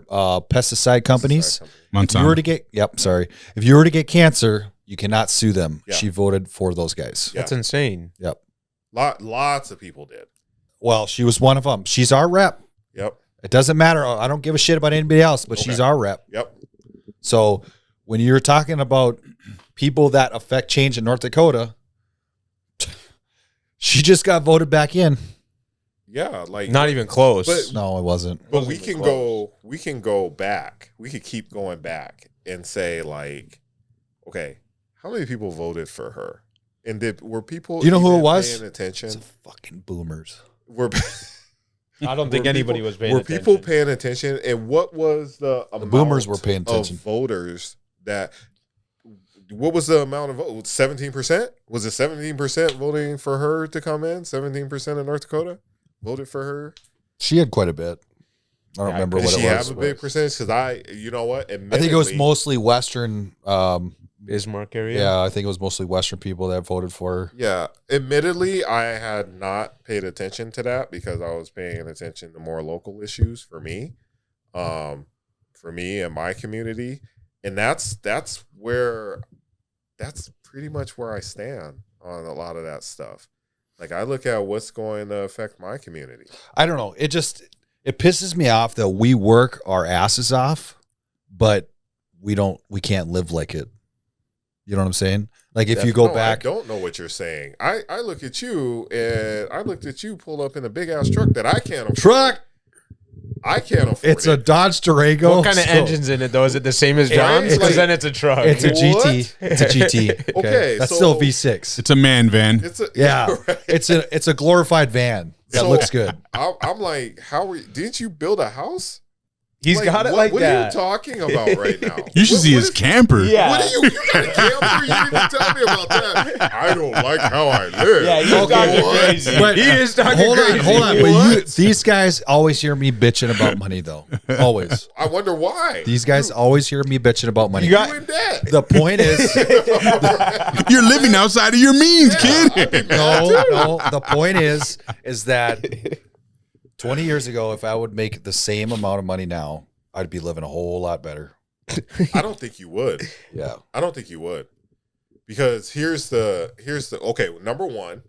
pesticide companies. If you were to get if you were to get cancer, you cannot sue them. Yeah. She voted for those guys. Yeah. that's insane. Yep. Lots of people did. Well, she was one of them. She's our rep. Yep. It doesn't matter. I don't give a shit about anybody else, but she's our rep. Yep. So when you're talking about people that affect change in North Dakota, she just got voted back in. Yeah, like Not even close. But- No, it wasn't. But we can go back. We could keep going back and say like, okay, how many people voted for her? And were people Do you know who even it was? paying attention? It's fucking boomers. Were I don't think were anybody people- was paying Were attention. people paying attention? And what was the amount boomers were paying of attention. voters that? What was the amount of vote? 17%? Was it 17% voting for her to come in? 17% in North Dakota? voted for her? She had quite a bit. I don't remember what it was. Did she have a big percentage? Because you know what? I think it was mostly Western. Bismarck area. Yeah, I think it was mostly Western people that voted for her. Yeah. Admittedly, I had not paid attention to that because I was paying attention to more local issues for me and my community. And that's pretty much where I stand on a lot of that stuff. Like, I look at what's going to affect my community. I don't know. It pisses me off that we work our asses off, but we can't live like it. You know what I'm saying? Like, if you go back. I don't know what you're saying. I look at you and I looked at you pull up in a big ass truck that I can't afford. I can't afford It's a Dodge Durango. What kind of engine's in it, though? Is it the same as John's? Because then it's a truck. It's a GT. It's a GT. Okay, that's so still V6. It's a man van. Right. It's a glorified van that looks good. I'm like, didn't you build a house? He's got it like what that. What are you talking about right now? You should see his camper. Yeah. What are you got a camper? You didn't tell me about that. I don't like how I live. Yeah, he's talking crazy. But he is talking crazy. Hold on. But these guys always hear me bitching about money, though. Always. I wonder why. These guys always hear me bitching about money. You in debt. The point is, You're living outside of your means, kid. No. The point is that 20 years ago, if I would make the same amount of money now, I'd be living a whole lot better. I don't think you would. Yeah. I don't think you would. Because here's the okay, number one,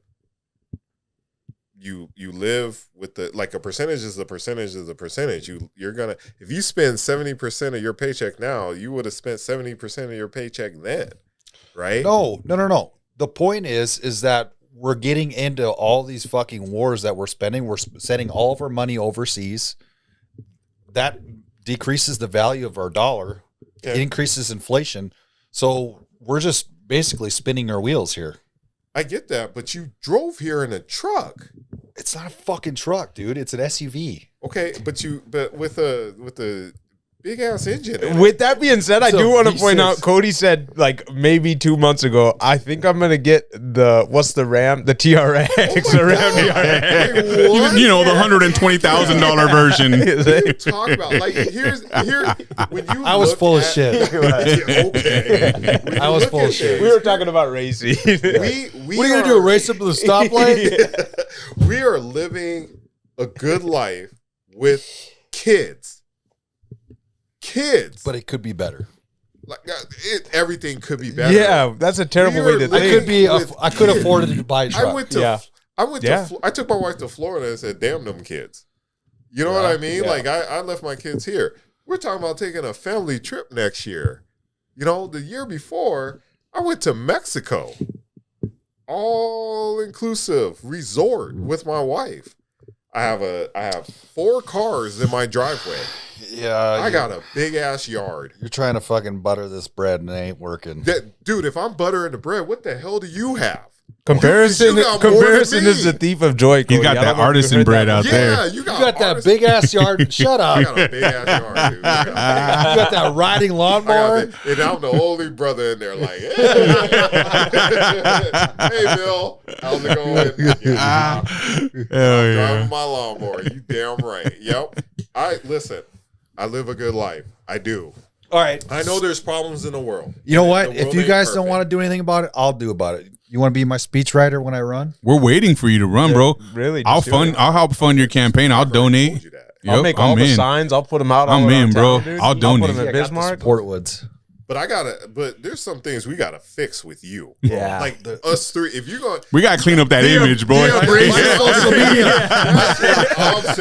you live with the, like, a percentage is a percentage is a percentage. You're gonna, if you spend 70% of your paycheck now, you would have spent 70% of your paycheck then. Right? No. The point is that we're getting into all these fucking wars that we're spending. We're sending all of our money overseas. That decreases the value of our dollar. Yeah. It increases inflation. So we're just basically spinning our wheels here. I get that, but you drove here in a truck. It's not a fucking truck, dude. It's an SUV. Okay, but with a big ass engine. With that being said, I do want to point V6. out, Cody said, like, maybe 2 months ago, I think I'm going to get the Ram, the TRX. Oh the Ram TRX. Wait, what? You know, the $120,000 version. What are you talking about? Like, when you I was look full of at- shit. Okay. When I you was look full of at shit. this, We were talking about racing. we What are you going to do? Race up to the stoplight? We are living a good life with kids. But it could be better. Like, everything could be better. Yeah, that's a terrible way to We were think. I could afford it to buy a truck. I took my wife to Florida and said, "Damn them kids." You know what I mean? Yeah. Like, I left my kids here. We're talking about taking a family trip next year. You know, the year before, I went to Mexico, all inclusive resort with my wife. I have 4 cars in my driveway. Yeah. I got a big ass yard. You're trying to fucking butter this bread and it ain't working. Dude, if I'm buttering the bread, what the hell do you have? Comparison You got more comparison than is me. the thief of joy. He's got Cody. I that don't know if you artisan heard bread that out before. there. Yeah, you got that big ass yard. Shut up. I You got a big ass yard, dude. I got that riding lawnmower. and I'm the only brother in there, like, hey Bill, how's it going? Yeah, Hell yeah. driving my lawnmower. You damn right. Yep. I live a good life. I do. All right. I know there's problems in the world. You know what? The If world you ain't guys don't perfect. want to do anything about it, I'll do about it. You want to be my speechwriter when I run? We're waiting for you to run, bro. Really? I'll Just do it. help fund your campaign. I'll I've already donate. told you that. I'll Yep, make all I'm the in. signs. I'll put them out. I'm all around in, bro. town, dude. I'll donate. put them I at got the Bismarck. Portwoods. But there's some things we gotta fix with you. Yeah. Like us three. If you're going, We gotta clean up that image, boy.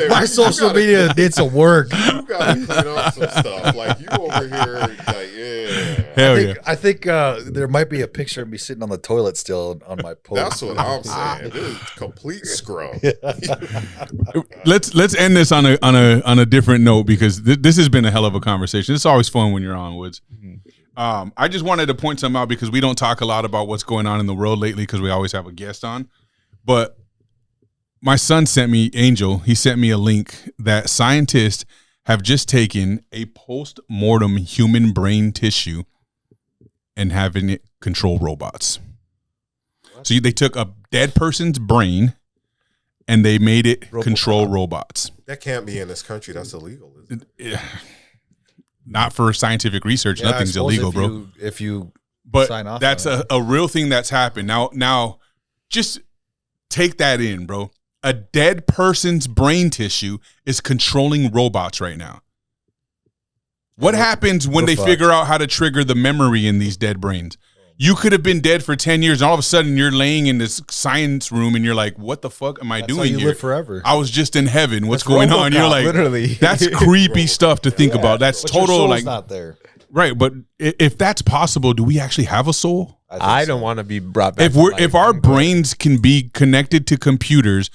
My social media did some work. You gotta clean up some stuff. Like, you over here, like, yeah. Hell yeah. I think there might be a picture of me sitting on the toilet still on my post. That's what I'm saying. This is complete scrub. Let's end this on a different note, because this has been a hell of a conversation. It's always fun when you're on, Woods. I just wanted to point something out, because we don't talk a lot about what's going on in the world lately, because we always have a guest on. But my son sent me, Angel, he sent me a link that scientists have just taken a post-mortem human brain tissue and having it control robots. So they took a dead person's brain and they made it control robots. That can't be in this country. That's illegal. Isn't it? Not for scientific research. Yeah, Nothing's illegal, bro. If you But sign off that's on a real thing that's happened. Now, just take that in, bro. A dead person's brain tissue is controlling robots right now. What happens when they figure out how to trigger the memory in these dead brains? You could have been dead for 10 years, and all of a sudden you're laying in this science room, and you're like, what the fuck am I That's doing how you here? live forever. I was just in heaven. What's That's going on? You're RoboCop, like, literally. that's creepy stuff to think about. That's But your total, soul's like, not there. right. But if that's possible, do we actually have a soul? I don't want to be brought back. If our brains can be connected to computers,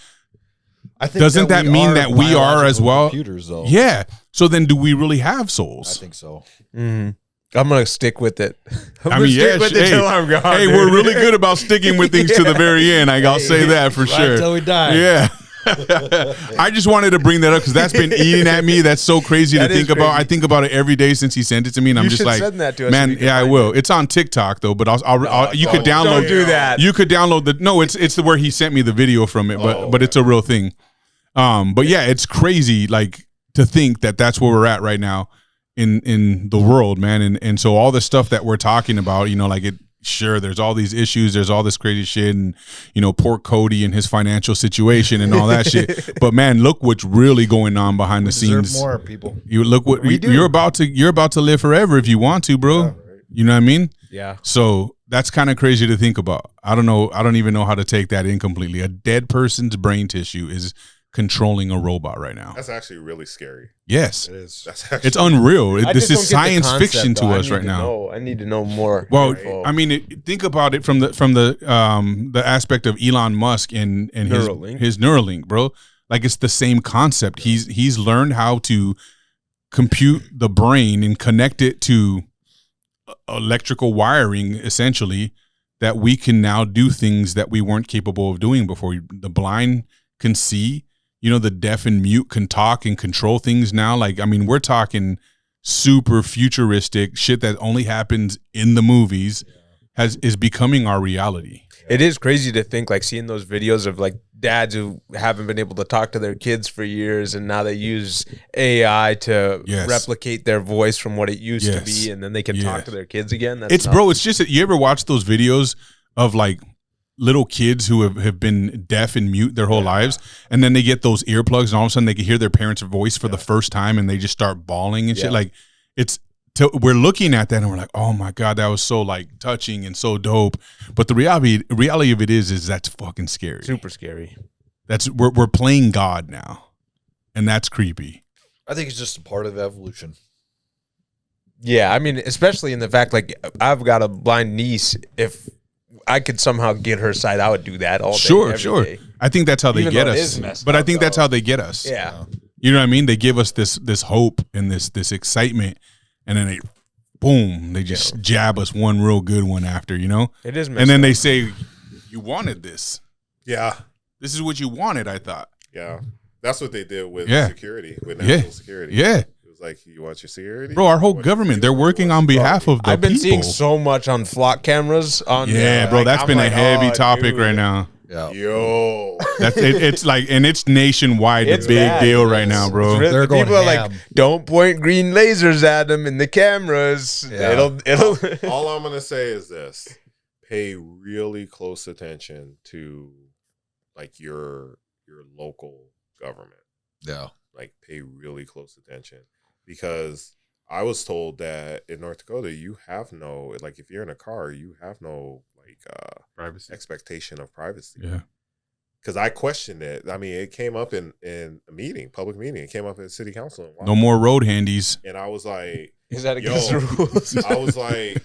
I think doesn't that we mean are that we are as biological well? Computers, though. Yeah. So then, do we really have I souls? think so. I'm gonna stick with it. I mean, yeah. with it till I'm gone. Hey, dude. we're really good about sticking with things to the very end. I'll say that for Right sure. till we die. Yeah. I just wanted to bring that up because that's been eating at me. That's so crazy That to is think about. crazy. I think about it every day since he sent it to me, and I'm You just should like, send that to us so man, we can yeah, I find will. It's on TikTok though, but I'll you could download. Don't do that. You could download the. No, it's where he sent me the video from it, but it's a real thing. But yeah, it's crazy, like to think that that's where we're at right now in the world, man. And so all the stuff that we're talking about, like it. Sure, there's all these issues, there's all this crazy shit, and poor Cody and his financial situation and all that shit. But man, look what's really going on behind the scenes. More people. You look what you're about to live forever if you want to, bro. Yeah, right. You know what I mean? Yeah. So that's kind of crazy to think about. I don't know. I don't even know how to take that in completely. A dead person's brain tissue is controlling a robot right now. That's actually really scary. Yes, It is. That's actually it's unreal. I This just is don't get the science concept, fiction to though. us right now. I need to know more. Well, info. I mean, think about it from the aspect of Elon Musk and Neuralink. his Neuralink, bro. Like it's the same concept. He's learned how to compute the brain and connect it to electrical wiring, essentially, that we can now do things that we weren't capable of doing before. The blind can see. The deaf and mute can talk and control things now. Like, I mean, we're talking super futuristic shit that only happens in the movies is becoming our reality. It is crazy to think, like, seeing those videos of like dads who haven't been able to talk to their kids for years, and now they use AI to replicate their voice from what it used to be, and then they can talk to their kids again. That's It's just that you ever watch those videos of like little kids who have been deaf and mute their whole lives, and then they get those earplugs, and all of a sudden they can hear their parents' voice for the first time, and they just start bawling and shit. Like we're looking at that and we're like, oh my God, that was so like touching and so dope. But the reality of it is that's fucking scary. super scary. We're playing God now, and that's creepy. I think it's just a part of evolution. Yeah, I mean, especially in the fact, like, I've got a blind niece. If I could somehow get her sight, I would do that all day. Sure. Day. I think that's how they Even get though it us. is messed But I up, think that's though. how they get us. Yeah. You know what I mean? They give us this hope and this excitement, and then they just jab us one real good one after, It is messed and then up. they say, you wanted this. yeah, This is what you wanted, I thought. yeah. That's what they did with Yeah. security, with national security. Yeah. It was like, you want your security, Bro, our whole government, they're working on behalf of the I've been people. seeing so much on flock cameras. Bro, that's been a heavy topic right now. Yeah. Yo, It's like, and it's nationwide, It's a big bad. deal right now, bro. They're going People are ham. like, don't point green lasers at them in the cameras. Yeah. It'll. all I'm gonna say is this: pay really close attention to like your local government. Yeah. Like, pay really close attention, because I was told that in North Dakota you have no, like, if you're in a car, you have no like Privacy. expectation of privacy. Yeah. Because I questioned it. I mean, it came up in a meeting, public meeting. It came up at city council. In No more road handies. And I was like, Is that yo, against the rules? I was like,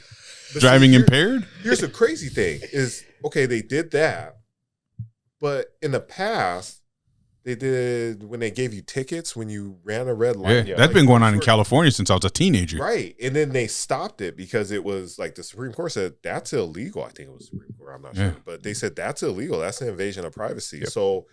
but Driving see, impaired? Here's the crazy thing is, okay, they did that, but in the past, they did when they gave you tickets when you ran a red light. Yeah, that's been going on in California since I was a teenager. Right. And then they stopped it because it was like the Supreme Court said that's illegal. I think it was Supreme Court. I'm not sure. But they said that's illegal. That's an invasion of privacy. So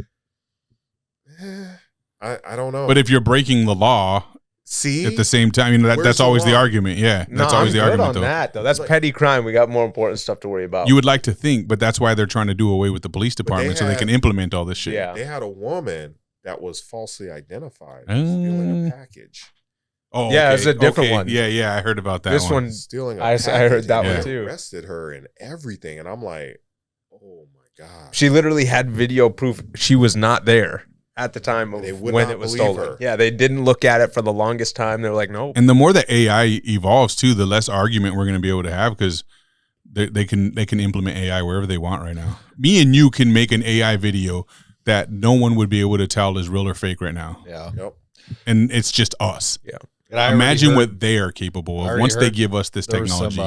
I don't know. But if you're breaking the law, See, at the same time, you know, Where's that's the always the line? argument. Yeah, that's No, always I'm the good argument, on though. that, though. That's petty crime. We got more important stuff to worry about. You would like to think, but that's why they're trying to do away with the police department so they can implement all this shit. Yeah. They had a woman that was falsely identified stealing a package. Oh, yeah, okay. it's a different one. Yeah, I heard about that. This one, Stealing a I package. heard that and one they too. Arrested her and everything, and I'm like, oh my god. She literally had video proof she was not there at the time of They would when not it was believe stolen. her. Yeah, they didn't look at it for the longest time. They were like, nope. And the more that AI evolves too, the less argument we're going to be able to have because they can implement AI wherever they want right now. Me and you can make an AI video that no one would be able to tell is real or fake right now. Yeah. Yep. And it's just us. Yeah. And I Imagine already heard- what they are capable I of already once they heard give us this technology.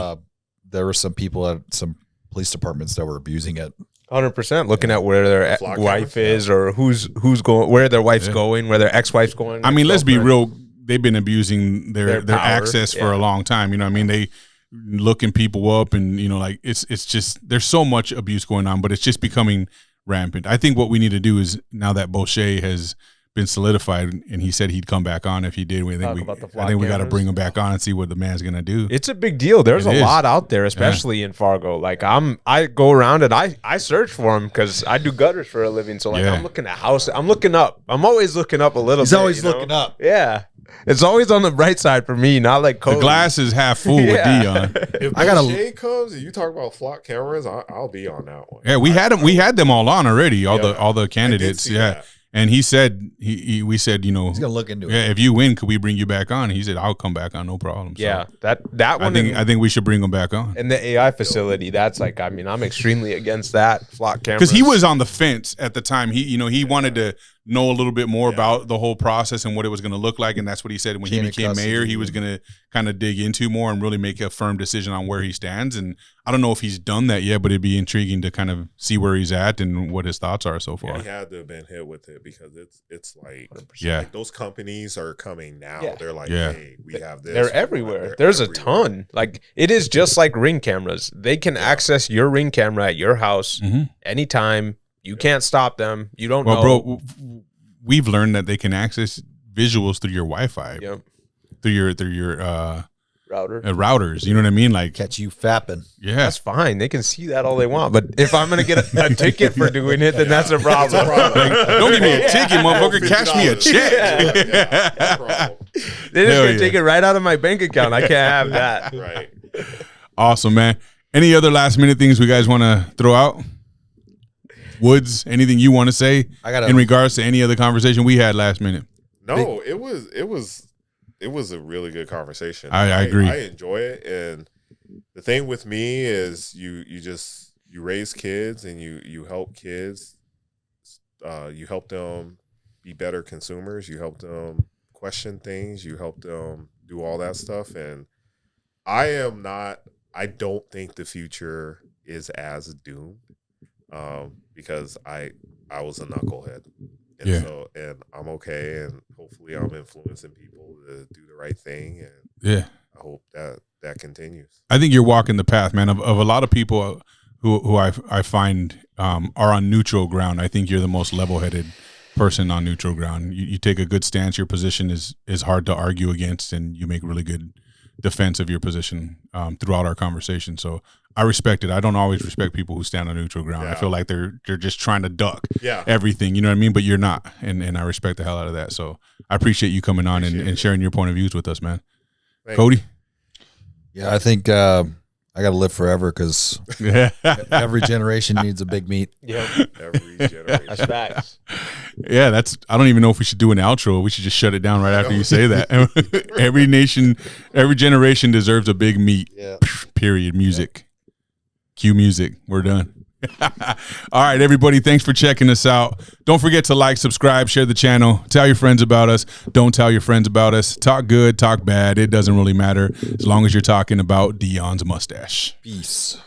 There were some people at some police departments that were abusing it. 100% looking at where their Flock wife cameras, is or who's going, where their wife's going, where their ex-wife's going. I mean, let's be girlfriend. real. They've been abusing their Their power, access for a yeah. long time. You know what I mean? They looking people up and, you know, like it's just, there's so much abuse going on, but it's just becoming rampant. I think what we need to do is now that Boucher has been solidified and he said he'd come back on if he did, I think we got to bring him back on and see what the man's going to do. It's a big deal. There's It a is. lot out there, especially in Fargo. Like I go around and I search for them because I do gutters for a living. So like Yeah. I'm looking at houses. I'm looking up. I'm always looking up a little bit. He's always you know? looking up. Yeah. It's always on the bright side for me, not like Cody. The glass is half full with Yeah. Dion. If I gotta- Boucher comes and you talk about flock cameras, I'll be on that one. Yeah, we had them all on already, all the candidates. see Yeah. that. And he said we said, you know, He's gonna look into it. yeah, if you win, could we bring you back on? He said, I'll come back on, no problem. So Yeah, that one. I think we should bring him back on. in the AI facility, that's like, I mean, I'm extremely against that flock cameras Because he was on the fence at the time. He wanted to know a little bit more about the whole process and what it was going to look like. And that's what he said when Chain he of became mayor. custody. He was going to kind of dig into more and really make a firm decision on where he stands. And I don't know if he's done that yet, but it'd be intriguing to kind of see where he's at and what his thoughts are so far. He had to have been hit with it because it's like, Yeah. like those companies are coming now. Yeah. They're like, Yeah. hey, we have this. They're everywhere. There's a ton. Like it is just like Ring cameras. They can access your Ring camera at your house Mhm. anytime. You can't stop them. You don't Well, know. bro, we've learned that they can access visuals through your Wi-Fi, Yep. through your Router. routers. You know what I mean? Like, Catch you fapping. yeah. That's fine. They can see that all they want. But if I'm gonna get a ticket for doing it, then that's a problem. Don't give me a ticket, motherfucker. Cash me a $50. check. That's a problem. They're just Hell gonna yeah. take it right out of my bank account. I can't have that. Right. Awesome, man. Any other last minute things we guys want to throw out? Woods, anything you want to say in regards to any other conversation we had last minute? No, it was a really good conversation. I agree. I enjoy it, and the thing with me is you raise kids and you help kids. You help them be better consumers. You help them question things. You help them do all that stuff. And I don't think the future is as doomed. Because I was a knucklehead, and and I'm okay, and hopefully I'm influencing people to do the right thing, and I hope that continues. I think you're walking the path, man. Of a lot of people who I find are on neutral ground, I think you're the most level-headed person on neutral ground. You take a good stance. Your position is hard to argue against, and you make really good defense of your position throughout our conversation. So I respect it. I don't always respect people who stand on neutral ground. Yeah. I feel like they're just trying to duck Yeah. everything. You know what I mean? But you're not, and I respect the hell out of that. So I appreciate you coming on and sharing your point of views with us, man. Thank Cody? Yeah, I think I got to live forever because Yeah. every generation needs a big meat. Yep. Every generation. That's facts. Yeah, I don't even know if we should do an outro. We should just shut it down right after you say that. Every generation deserves a big meat. Yeah. Period. Music. Cue music. We're done. All right, everybody. Thanks for checking us out. Don't forget to like, subscribe, share the channel. Tell your friends about us. Don't tell your friends about us. Talk good, talk bad. It doesn't really matter as long as you're talking about Dion's mustache. Peace.